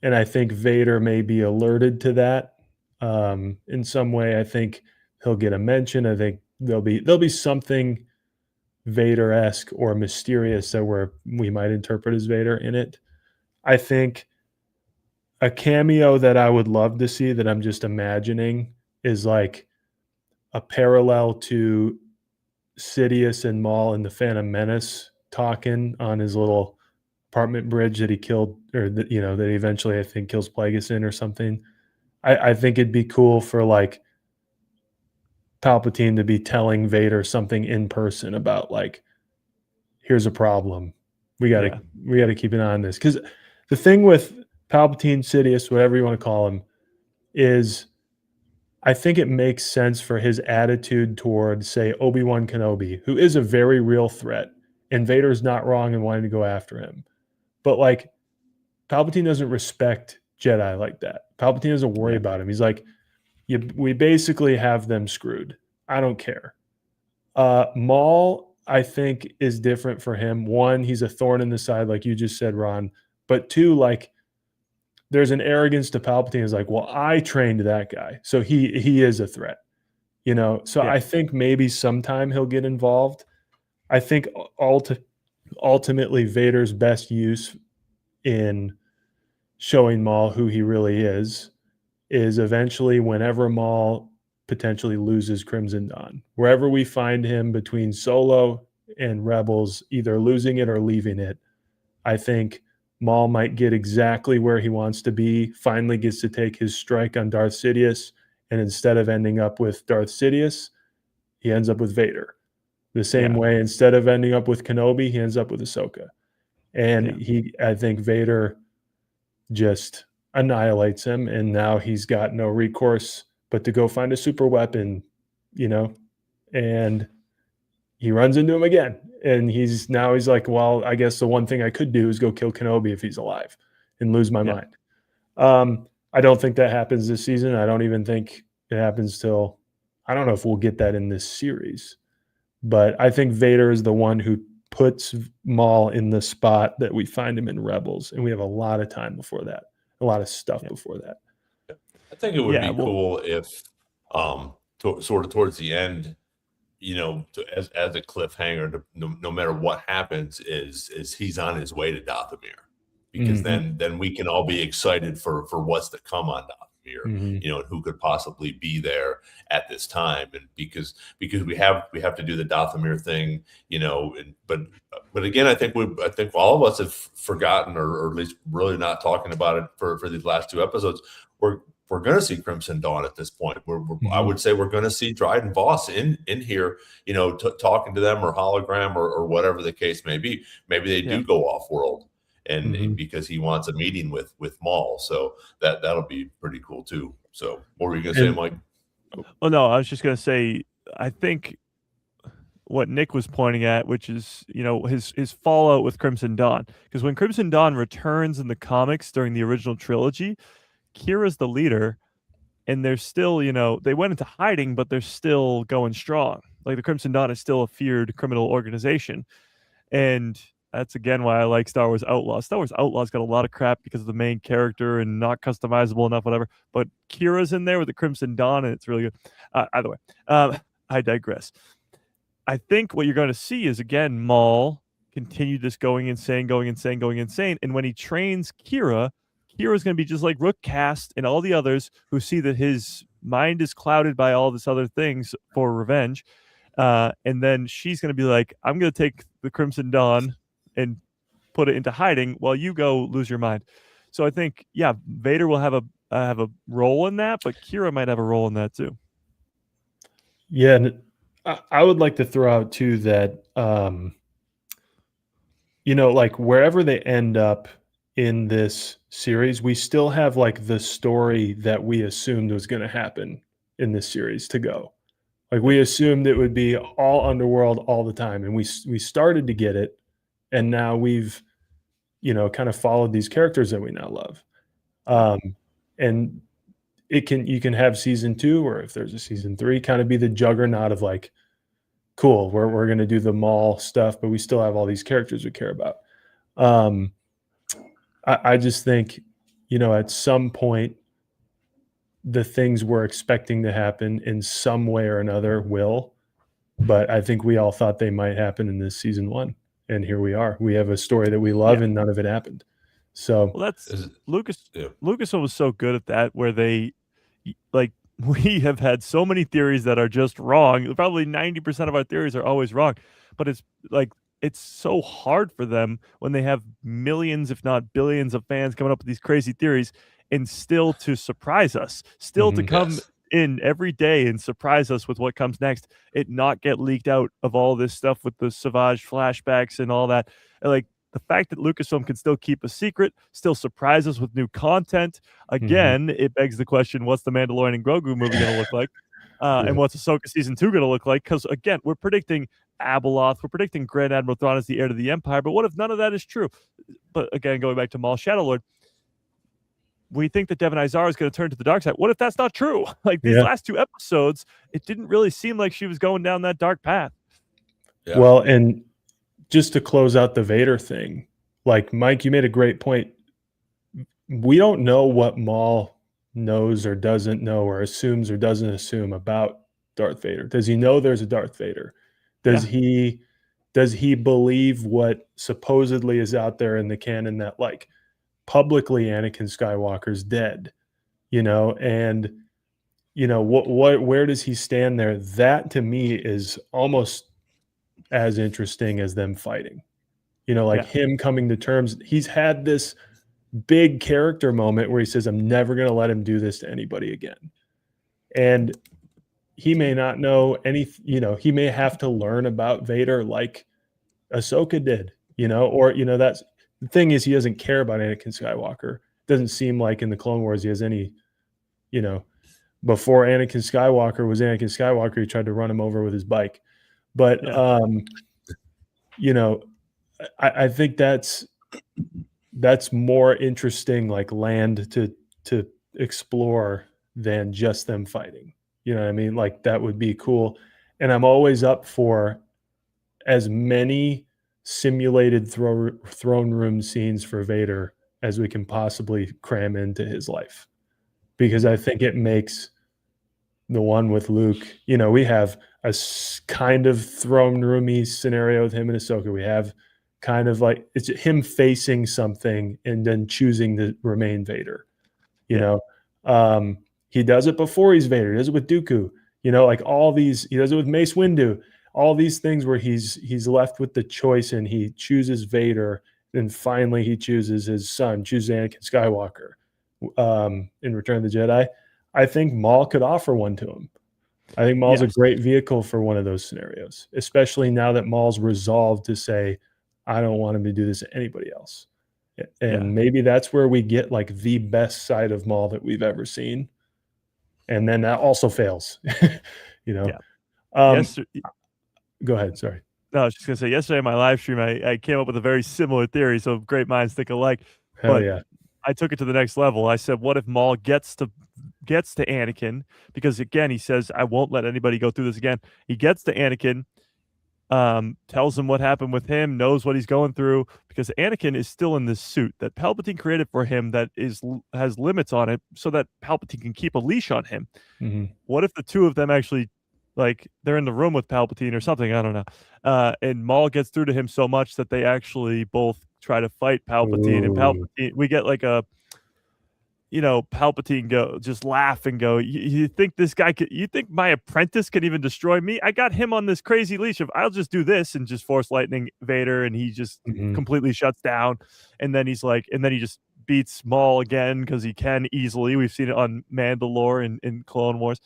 I think Vader may be alerted to that in some way. I think he'll get a mention. I think there'll be something Vader-esque or mysterious that we might interpret as Vader in it. I think a cameo that I would love to see, that I'm just imagining, is like a parallel to Sidious and Maul in the Phantom Menace talking on his little apartment bridge that he killed, or that he eventually, I think, kills Plagueis in or something. I think it'd be cool for like Palpatine to be telling Vader something in person about like, here's a problem. We gotta keep an eye on this. Because the thing with Palpatine, Sidious, whatever you want to call him, is I think it makes sense for his attitude toward, say, Obi-Wan Kenobi, who is a very real threat, and Vader's not wrong in wanting to go after him. But like, Palpatine doesn't respect Jedi like that. Palpatine doesn't worry about him. He's like, we basically have them screwed. I don't care. Maul, I think, is different for him. One, he's a thorn in the side, like you just said, Ron. but two, like there's an arrogance to Palpatine. Is like, well, I trained that guy, so he is a threat, you know. So Yeah. I think maybe sometime he'll get involved. I think ultimately Vader's best use in showing Maul who he really is eventually whenever Maul potentially loses Crimson Dawn. Wherever we find him between Solo and Rebels, either losing it or leaving it, I think Maul might get exactly where he wants to be, finally gets to take his strike on Darth Sidious, and instead of ending up with Darth Sidious, he ends up with Vader. The same way, instead of ending up with Kenobi, he ends up with Ahsoka. And I think Vader just annihilates him, and now he's got no recourse but to go find a super weapon, you know, and he runs into him again. And he's like, well, I guess the one thing I could do is go kill Kenobi if he's alive and lose my mind. I don't think that happens this season. I don't even think it happens till, I don't know if we'll get that in this series, but I think Vader is the one who puts Maul in the spot that we find him in Rebels. And we have a lot of time before that, a lot of stuff before that. I think it would be cool if sort of towards the end, you know, as a cliffhanger, no matter what happens, is he's on his way to Dathomir, because then we can all be excited for what's to come on Dathomir, you know, and who could possibly be there at this time, and because we have to do the Dathomir thing, you know, but again, I think all of us have forgotten, or at least really not talking about it for these last two episodes. We're going to see Crimson Dawn at this point. I would say we're going to see Dryden Voss in here, you know, talking to them, or hologram, or whatever the case may be. Maybe they do go off world, and because he wants a meeting with Maul, so that'll be pretty cool too. So what were you going to say, Mike? Well, no, I was just going to say, I think what Nick was pointing at, which is, you know, his fallout with Crimson Dawn, because when Crimson Dawn returns in the comics during the original trilogy, Kira's the leader, and they're still, you know, they went into hiding, but they're still going strong. Like the Crimson Dawn is still a feared criminal organization. And that's again why I like Star Wars Outlaws. Star Wars Outlaws got a lot of crap because of the main character and not customizable enough, whatever. But Kira's in there with the Crimson Dawn, and it's really good. Either way, I digress. I think what you're going to see is, again, Maul continue this going insane. And when he trains Kira, Kira's going to be just like Rook Cast and all the others who see that his mind is clouded by all this other things for revenge. And then she's going to be like, I'm going to take the Crimson Dawn and put it into hiding while you go lose your mind. So I think, Vader will have a role in that, but Kira might have a role in that too. Yeah, and I would like to throw out too that, you know, like wherever they end up in this series, we still have like the story that we assumed was going to happen in this series to go. Like we assumed it would be all underworld all the time, and we started to get it, and now we've, you know, kind of followed these characters that we now love. And you can have season 2, or if there's a season 3, kind of be the juggernaut of like, cool, we're going to do the Maul stuff, but we still have all these characters we care about. I just think, you know, at some point, the things we're expecting to happen in some way or another will, but I think we all thought they might happen in this season 1. And here we are. We have a story that we love, and none of it happened. So Lucasfilm was so good at that, where they, like, we have had so many theories that are just wrong. Probably 90% of our theories are always wrong, but it's like, it's so hard for them when they have millions, if not billions, of fans coming up with these crazy theories, and still to surprise us, to come in every day and surprise us with what comes next. It not get leaked out of all this stuff with the Savage flashbacks and all that. Like the fact that Lucasfilm can still keep a secret, still surprise us with new content. Again, it begs the question: what's the Mandalorian and Grogu movie going to look like? And what's Ahsoka season 2 going to look like? Because again, we're predicting Abeloth, we're predicting Grand Admiral Thrawn as the heir to the Empire, but what if none of that is true? But again, going back to Maul Shadowlord, we think that Devon Izar is going to turn to the dark side. What if that's not true? Like these last 2 episodes, it didn't really seem like she was going down that dark path. Well, and just to close out the Vader thing, like Mike, you made a great point. we don't know what Maul knows or doesn't know or assumes or doesn't assume about Darth Vader. Does he know there's a Darth Vader? Does he believe what supposedly is out there in the canon that like publicly Anakin Skywalker's dead, and where does he stand there? That to me is almost as interesting as them fighting. Him coming to terms. He's had this big character moment where he says, I'm never going to let him do this to anybody again. And he may not know he may have to learn about Vader like Ahsoka did, that's the thing is he doesn't care about Anakin Skywalker. Doesn't seem like in the Clone Wars he has any, before Anakin Skywalker was Anakin Skywalker, he tried to run him over with his bike. But, I think that's more interesting, like land to explore than just them fighting. You know what I mean? Like that would be cool. And I'm always up for as many simulated throne room scenes for Vader as we can possibly cram into his life, because I think it makes the one with Luke, we have a kind of throne roomy scenario with him and Ahsoka. We have kind of like it's him facing something and then choosing to remain Vader. He does it before he's Vader. He does it with Dooku. Like all these. He does it with Mace Windu. All these things where he's left with the choice and he chooses Vader, and finally he chooses his son, chooses Anakin Skywalker in Return of the Jedi. I think Maul could offer one to him. I think Maul's a great vehicle for one of those scenarios, especially now that Maul's resolved to say, I don't want him to do this to anybody else. And maybe that's where we get like the best side of Maul that we've ever seen. And then that also fails, Go ahead. Sorry. No, I was just going to say, yesterday in my live stream, I came up with a very similar theory. So great minds think alike. Hell yeah. I took it to the next level. I said, what if Maul gets to Anakin? Because again, he says, I won't let anybody go through this again. He gets to Anakin, tells him what happened with him, knows what he's going through, because Anakin is still in this suit that Palpatine created for him that has limits on it so that Palpatine can keep a leash on him. Mm-hmm. What if the two of them actually, like, they're in the room with Palpatine or something? I don't know. And Maul gets through to him so much that they actually both try to fight Palpatine. Ooh. And Palpatine, we get like a, Palpatine just laugh and go, you think this guy could, you think my apprentice could even destroy me? I got him on this crazy leash of I'll just do this and just force lightning Vader, and he just completely shuts down. And then he's like, and then he just beats Maul again because he can easily. We've seen it on Mandalore and in Clone Wars.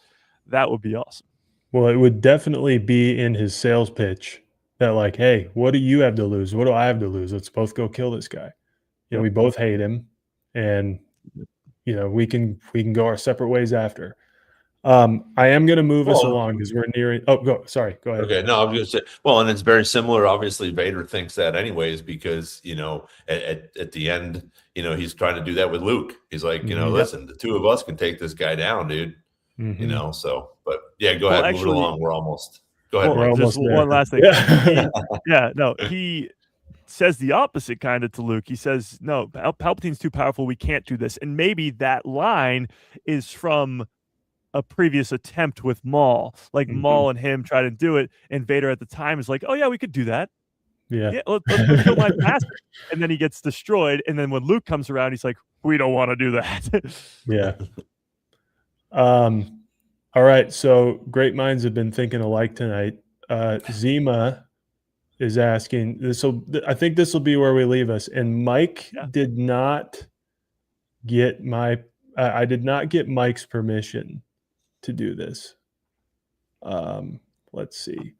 That would be awesome. Well, it would definitely be in his sales pitch that like, hey, what do you have to lose? What do I have to lose? Let's both go kill this guy. We both hate him, and we can go our separate ways after. I am going to move us along because we're nearing. Oh, go ahead. Okay, no, I was going to say. Well, and it's very similar. Obviously, Vader thinks that anyways because at the end, he's trying to do that with Luke. He's like, listen, the two of us can take this guy down, dude. So, but yeah, go ahead, move it along. We're almost. Go ahead. We're just almost there. One last thing. He says the opposite kind of to Luke. He says, no, Palpatine's too powerful. We can't do this. And maybe that line is from a previous attempt with Maul. Like Maul and him try to do it. And Vader at the time is like, oh, yeah, we could do that. Yeah, let's kill my master. And then he gets destroyed. And then when Luke comes around, he's like, we don't want to do that. Yeah. All right. So great minds have been thinking alike tonight. Zima is asking I think this will be where we leave us. And Mike did not get I did not get Mike's permission to do this. Let's see.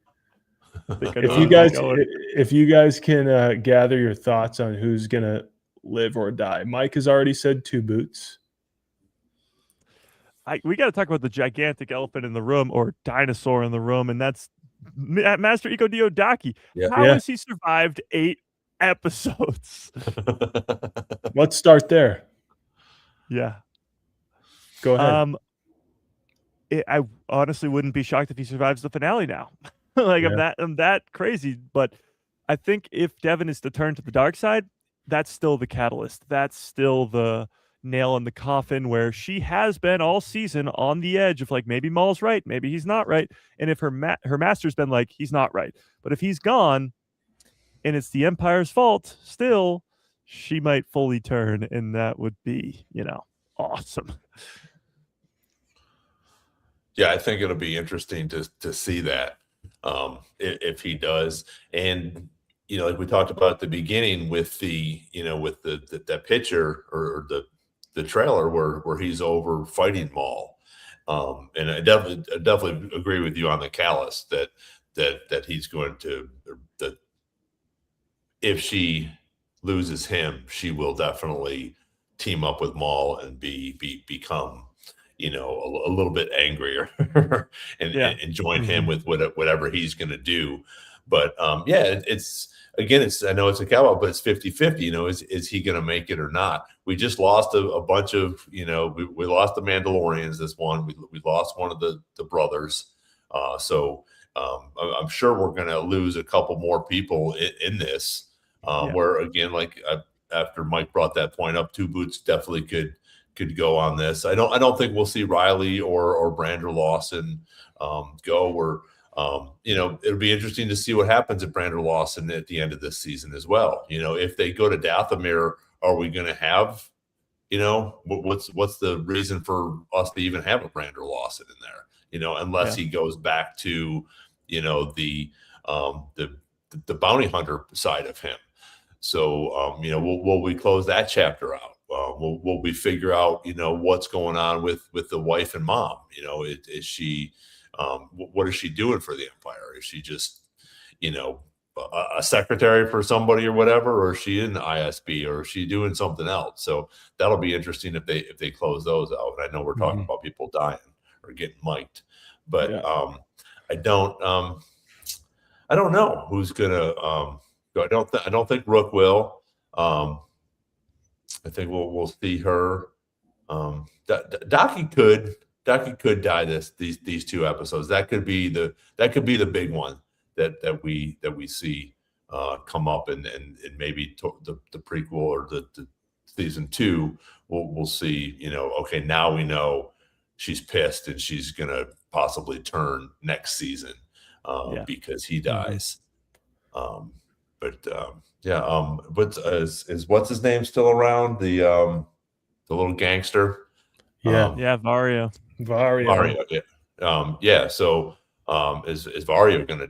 If you guys can gather your thoughts on who's gonna live or die. Mike has already said 2 boots. We got to talk about the gigantic elephant in the room or dinosaur in the room, and that's Master Iko Diodaki. How has he survived 8 episodes? Let's start there. Yeah. Go ahead. I honestly wouldn't be shocked if he survives the finale now. I'm that crazy, but I think if Devin is to turn to the dark side, that's still the catalyst. That's still the nail in the coffin where she has been all season on the edge of like, maybe Maul's right, maybe he's not right. And if her master's been like, he's not right. But if he's gone and it's the Empire's fault, still, she might fully turn, and that would be, awesome. Yeah, I think it'll be interesting to see that if he does. And like we talked about at the beginning with the with that picture or the trailer where he's over fighting Maul. And I definitely agree with you on the callus that he's going to, that if she loses him, she will definitely team up with Maul and become a little bit angrier and join him with whatever he's going to do. But it's I know it's a cowboy, but it's 50-50. Is he going to make it or not? We just lost a bunch of, we lost the Mandalorians this one. We lost one of the brothers. So I'm sure we're going to lose a couple more people in this. Where again, like after Mike brought that point up, Two Boots definitely could go on this. I don't think we'll see Riley or Brander Lawson go. Or it'll be interesting to see what happens at Brander Lawson at the end of this season as well. If they go to Dathomir, are we going to have, what's the reason for us to even have a Brander Lawson in there? Unless he goes back to, the bounty hunter side of him. So, will we close that chapter out? Will we figure out, what's going on with the wife and mom? Is she, what is she doing for the Empire? Is she just, a secretary for somebody or whatever, or is she in the ISB, or is she doing something else? So that'll be interesting if they close those out. And I know we're talking about people dying or getting mic'd, but I don't know who's gonna go. I don't think Rook will. I think we'll see her. Docky could die these 2 episodes. That could be the big one that we see come up, and maybe the prequel or the season 2. We'll see. Okay, now we know she's pissed and she's gonna possibly turn next season because he dies. But is what's his name still around? The little gangster. Vario. Yeah. So is Vario gonna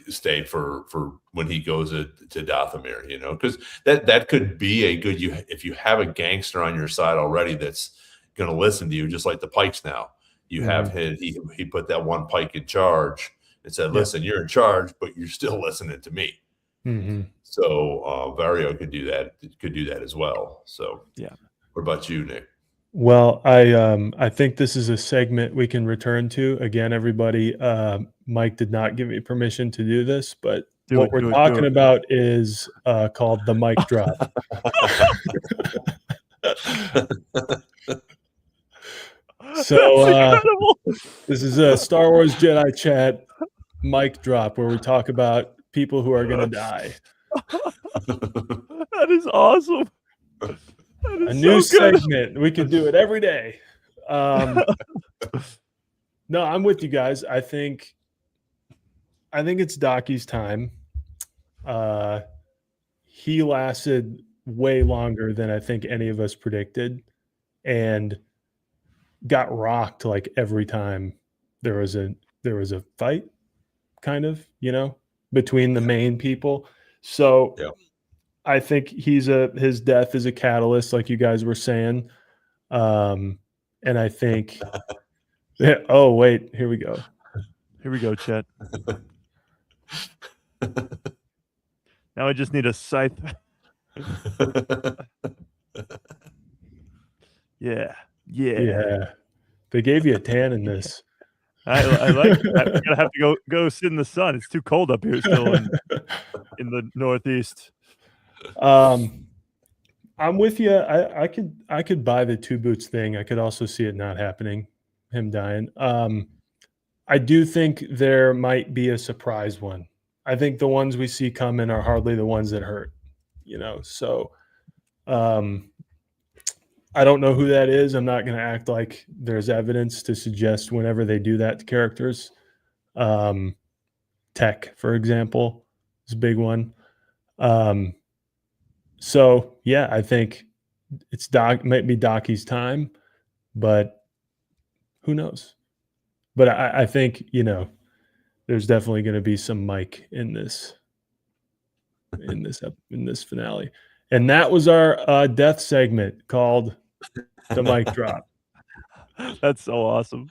stay for when he goes to Dathomir? Because that could be a good, if you have a gangster on your side already that's gonna listen to you, just like the Pikes now. You have he put that one Pike in charge and said, listen, you're in charge, but you're still listening to me. So Vario could do that as well. So what about you, Nick? Well, I think this is a segment we can return to. Again, everybody, Mike did not give me permission to do this, but what we're talking about is called the mic drop. So this is a Star Wars Jedi Chat mic drop where we talk about people who are going to die. That is awesome. A new segment. We could do it every day. No, I'm with you guys. I think it's Docky's time. He lasted way longer than I think any of us predicted, and got rocked like every time there was a fight, kind of, between the main people. So I think his death is a catalyst, like you guys were saying. And I think oh wait, here we go. Here we go, Chet. Now I just need a scythe. Yeah. They gave you a tan in this. I like that. I'm gonna have to go sit in the sun. It's too cold up here still in the Northeast. I'm with you. I could buy the Two Boots thing. I could also see it not happening, him dying. I do think there might be a surprise one. I think the ones we see coming are hardly the ones that hurt, So I don't know who that is. I'm not going to act like there's evidence to suggest whenever they do that to characters. Tech, for example, is a big one. So yeah, I think it's might be Docky's time, but who knows? But I think, there's definitely going to be some Mike in this finale. And that was our death segment called the mic drop. That's so awesome.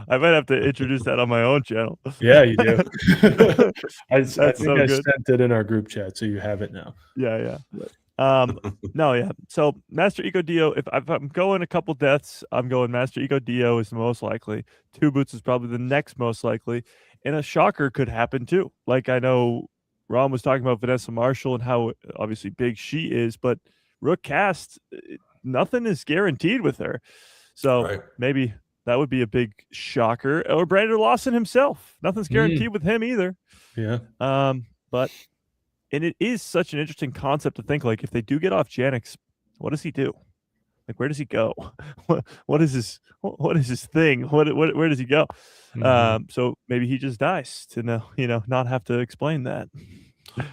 I might have to introduce that on my own channel. Yeah, you do. I think so I good. sent it in our group chat, so you have it now. Yeah. No, yeah. So Master Ego Dio, if I'm going a couple deaths, I'm going Master Ego Dio is the most likely. Two Boots is probably the next most likely. And a shocker could happen too. Like I know Ron was talking about Vanessa Marshall and how obviously big she is, but Rook Cast, nothing is guaranteed with her. So maybe that would be a big shocker. Or Brandon Lawson himself. Nothing's guaranteed with him either. Yeah. But and it is such an interesting concept to think, like, if they do get off Janix, what does he do? Like, where does he go? What is his thing? Where does he go? So maybe he just dies to not have to explain that.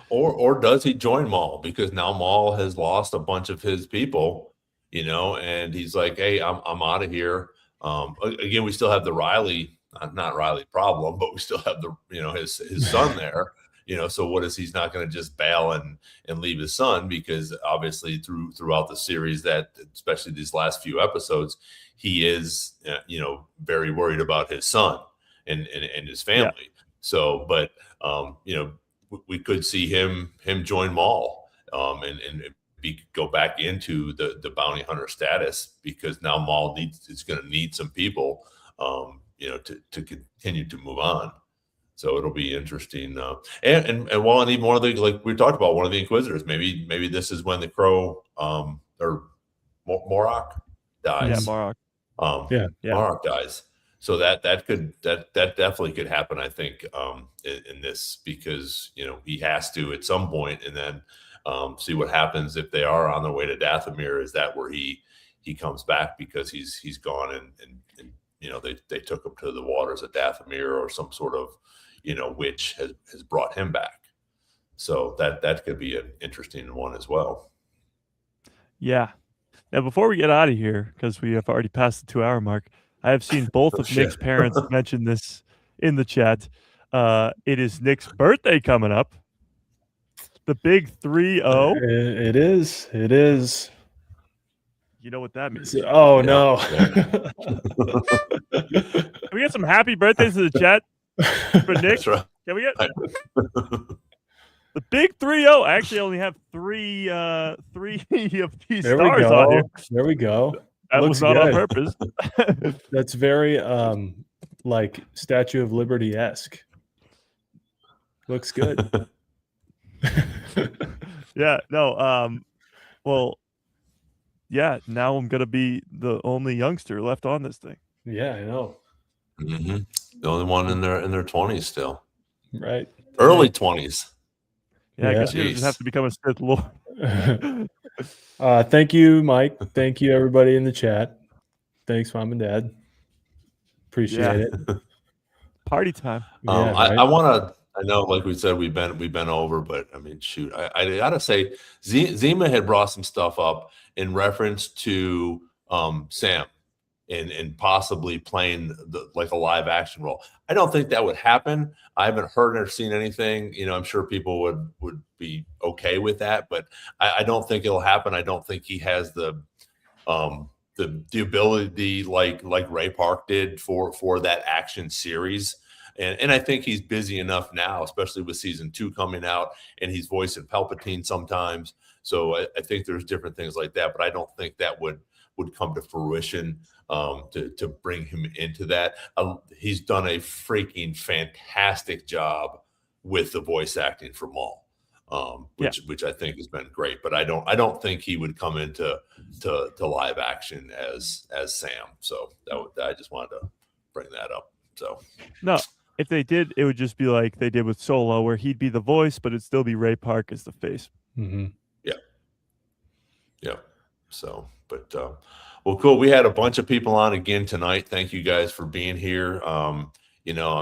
Or does he join Maul? Because now Maul has lost a bunch of his people, and he's like, hey, I'm out of here. Again, we still have the Riley, not Riley problem, but we still have the, his son there. So what is he's not going to just bail and leave his son? Because obviously throughout the series, that especially these last few episodes, he is very worried about his son and his family. Yeah. So, but we could see him join Maul and go back into the bounty hunter status, because now Maul is going to need some people to continue to move on. So it'll be interesting. And even one of the, like we talked about, one of the Inquisitors, maybe this is when the Crow or Morok dies. Yeah, Morok. Morok dies. So that definitely could happen, I think, in this, because he has to at some point, and then see what happens if they are on their way to Dathomir. Is that where he comes back because he's gone and they took him to the waters of Dathomir, or some sort of witch has brought him back. So that could be an interesting one as well. Yeah. Now, before we get out of here, because we have already passed the 2-hour mark, I have seen both of Nick's parents mention this in the chat. It is Nick's birthday coming up. The big 3-0. It is. You know what that means? Oh, no. Can we get some happy birthdays in the chat for Nick? That's right. Can we get the big 3-0? I actually only have three of these stars on here. There we go. That was not on purpose. That's very like Statue of Liberty-esque. Looks good. Yeah, no, well, yeah, now I'm gonna be the only youngster left on this thing. Yeah, I know. Mm-hmm. The only one in their 20s still. Right. Early 20s. Yeah, I guess you just have to become a Sith Lord. Thank you, Mike. Thank you, everybody in the chat. Thanks, Mom and Dad. Appreciate it. Party time. I want to. I know, like we said, we've been over, but I mean, shoot, I gotta say, Zima had brought some stuff up in reference to Sam and possibly playing like a live action role. I don't think that would happen. I haven't heard or seen anything. I'm sure people would be okay with that, but I don't think it'll happen. I don't think he has the ability like Ray Park did for that action series. And I think he's busy enough now, especially with season 2 coming out, and he's voicing Palpatine sometimes. So I think there's different things like that, but I don't think that would come to fruition to bring him into that. He's done a freaking fantastic job with the voice acting for Maul, which I think has been great. But I don't think he would come into live action as Sam. So I just wanted to bring that up. So no. If they did, it would just be like they did with Solo, where he'd be the voice, but it'd still be Ray Park as the face. Mm-hmm. Yeah. So, but Well, cool. We had a bunch of people on again tonight. Thank you guys for being here. I'm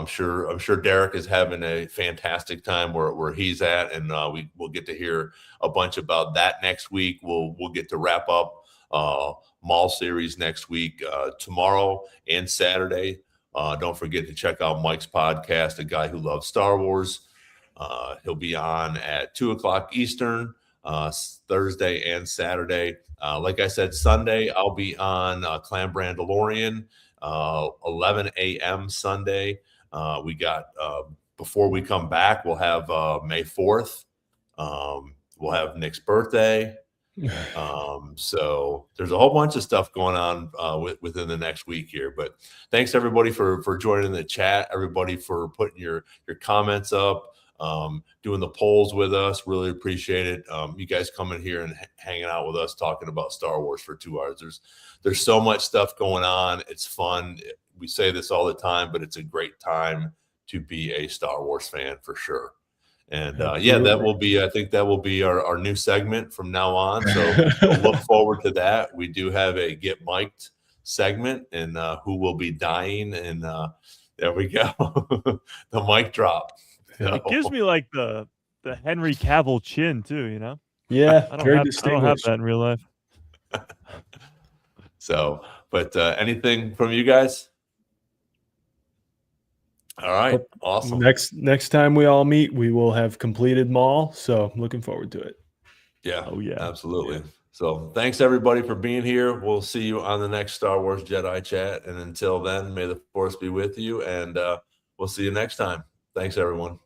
sure Derek is having a fantastic time where he's at, and we'll get to hear a bunch about that next week. We'll get to wrap up Maul series next week, tomorrow and Saturday. Don't forget to check out Mike's podcast, A Guy Who Loves Star Wars. He'll be on at 2:00 Eastern, Thursday and Saturday. Like I said, Sunday, I'll be on Clan Mandalorian, 11 a.m. Sunday. We got, before we come back, we'll have May 4th. We'll have Nick's birthday. So there's a whole bunch of stuff going on within the next week here. But thanks everybody for joining the chat, everybody for putting your comments up. Doing the polls with us. Really appreciate it. You guys coming here and hanging out with us, talking about Star Wars for 2 hours. There's so much stuff going on. It's fun. We say this all the time, but it's a great time to be a Star Wars fan for sure. And I think that will be our new segment from now on. So we'll look forward to that. We do have a Get Mic'd segment, and who will be dying. And there we go. The mic drop. It gives me like the Henry Cavill chin too, you know? Yeah, I don't very have distinguished. that in real life. So, but anything from you guys? All right, awesome. Next time we all meet, we will have completed Maul, so I'm looking forward to it. Yeah. Oh yeah, absolutely. Yeah. So thanks everybody for being here. We'll see you on the next Star Wars Jedi Chat, and until then, may the Force be with you, and we'll see you next time. Thanks everyone.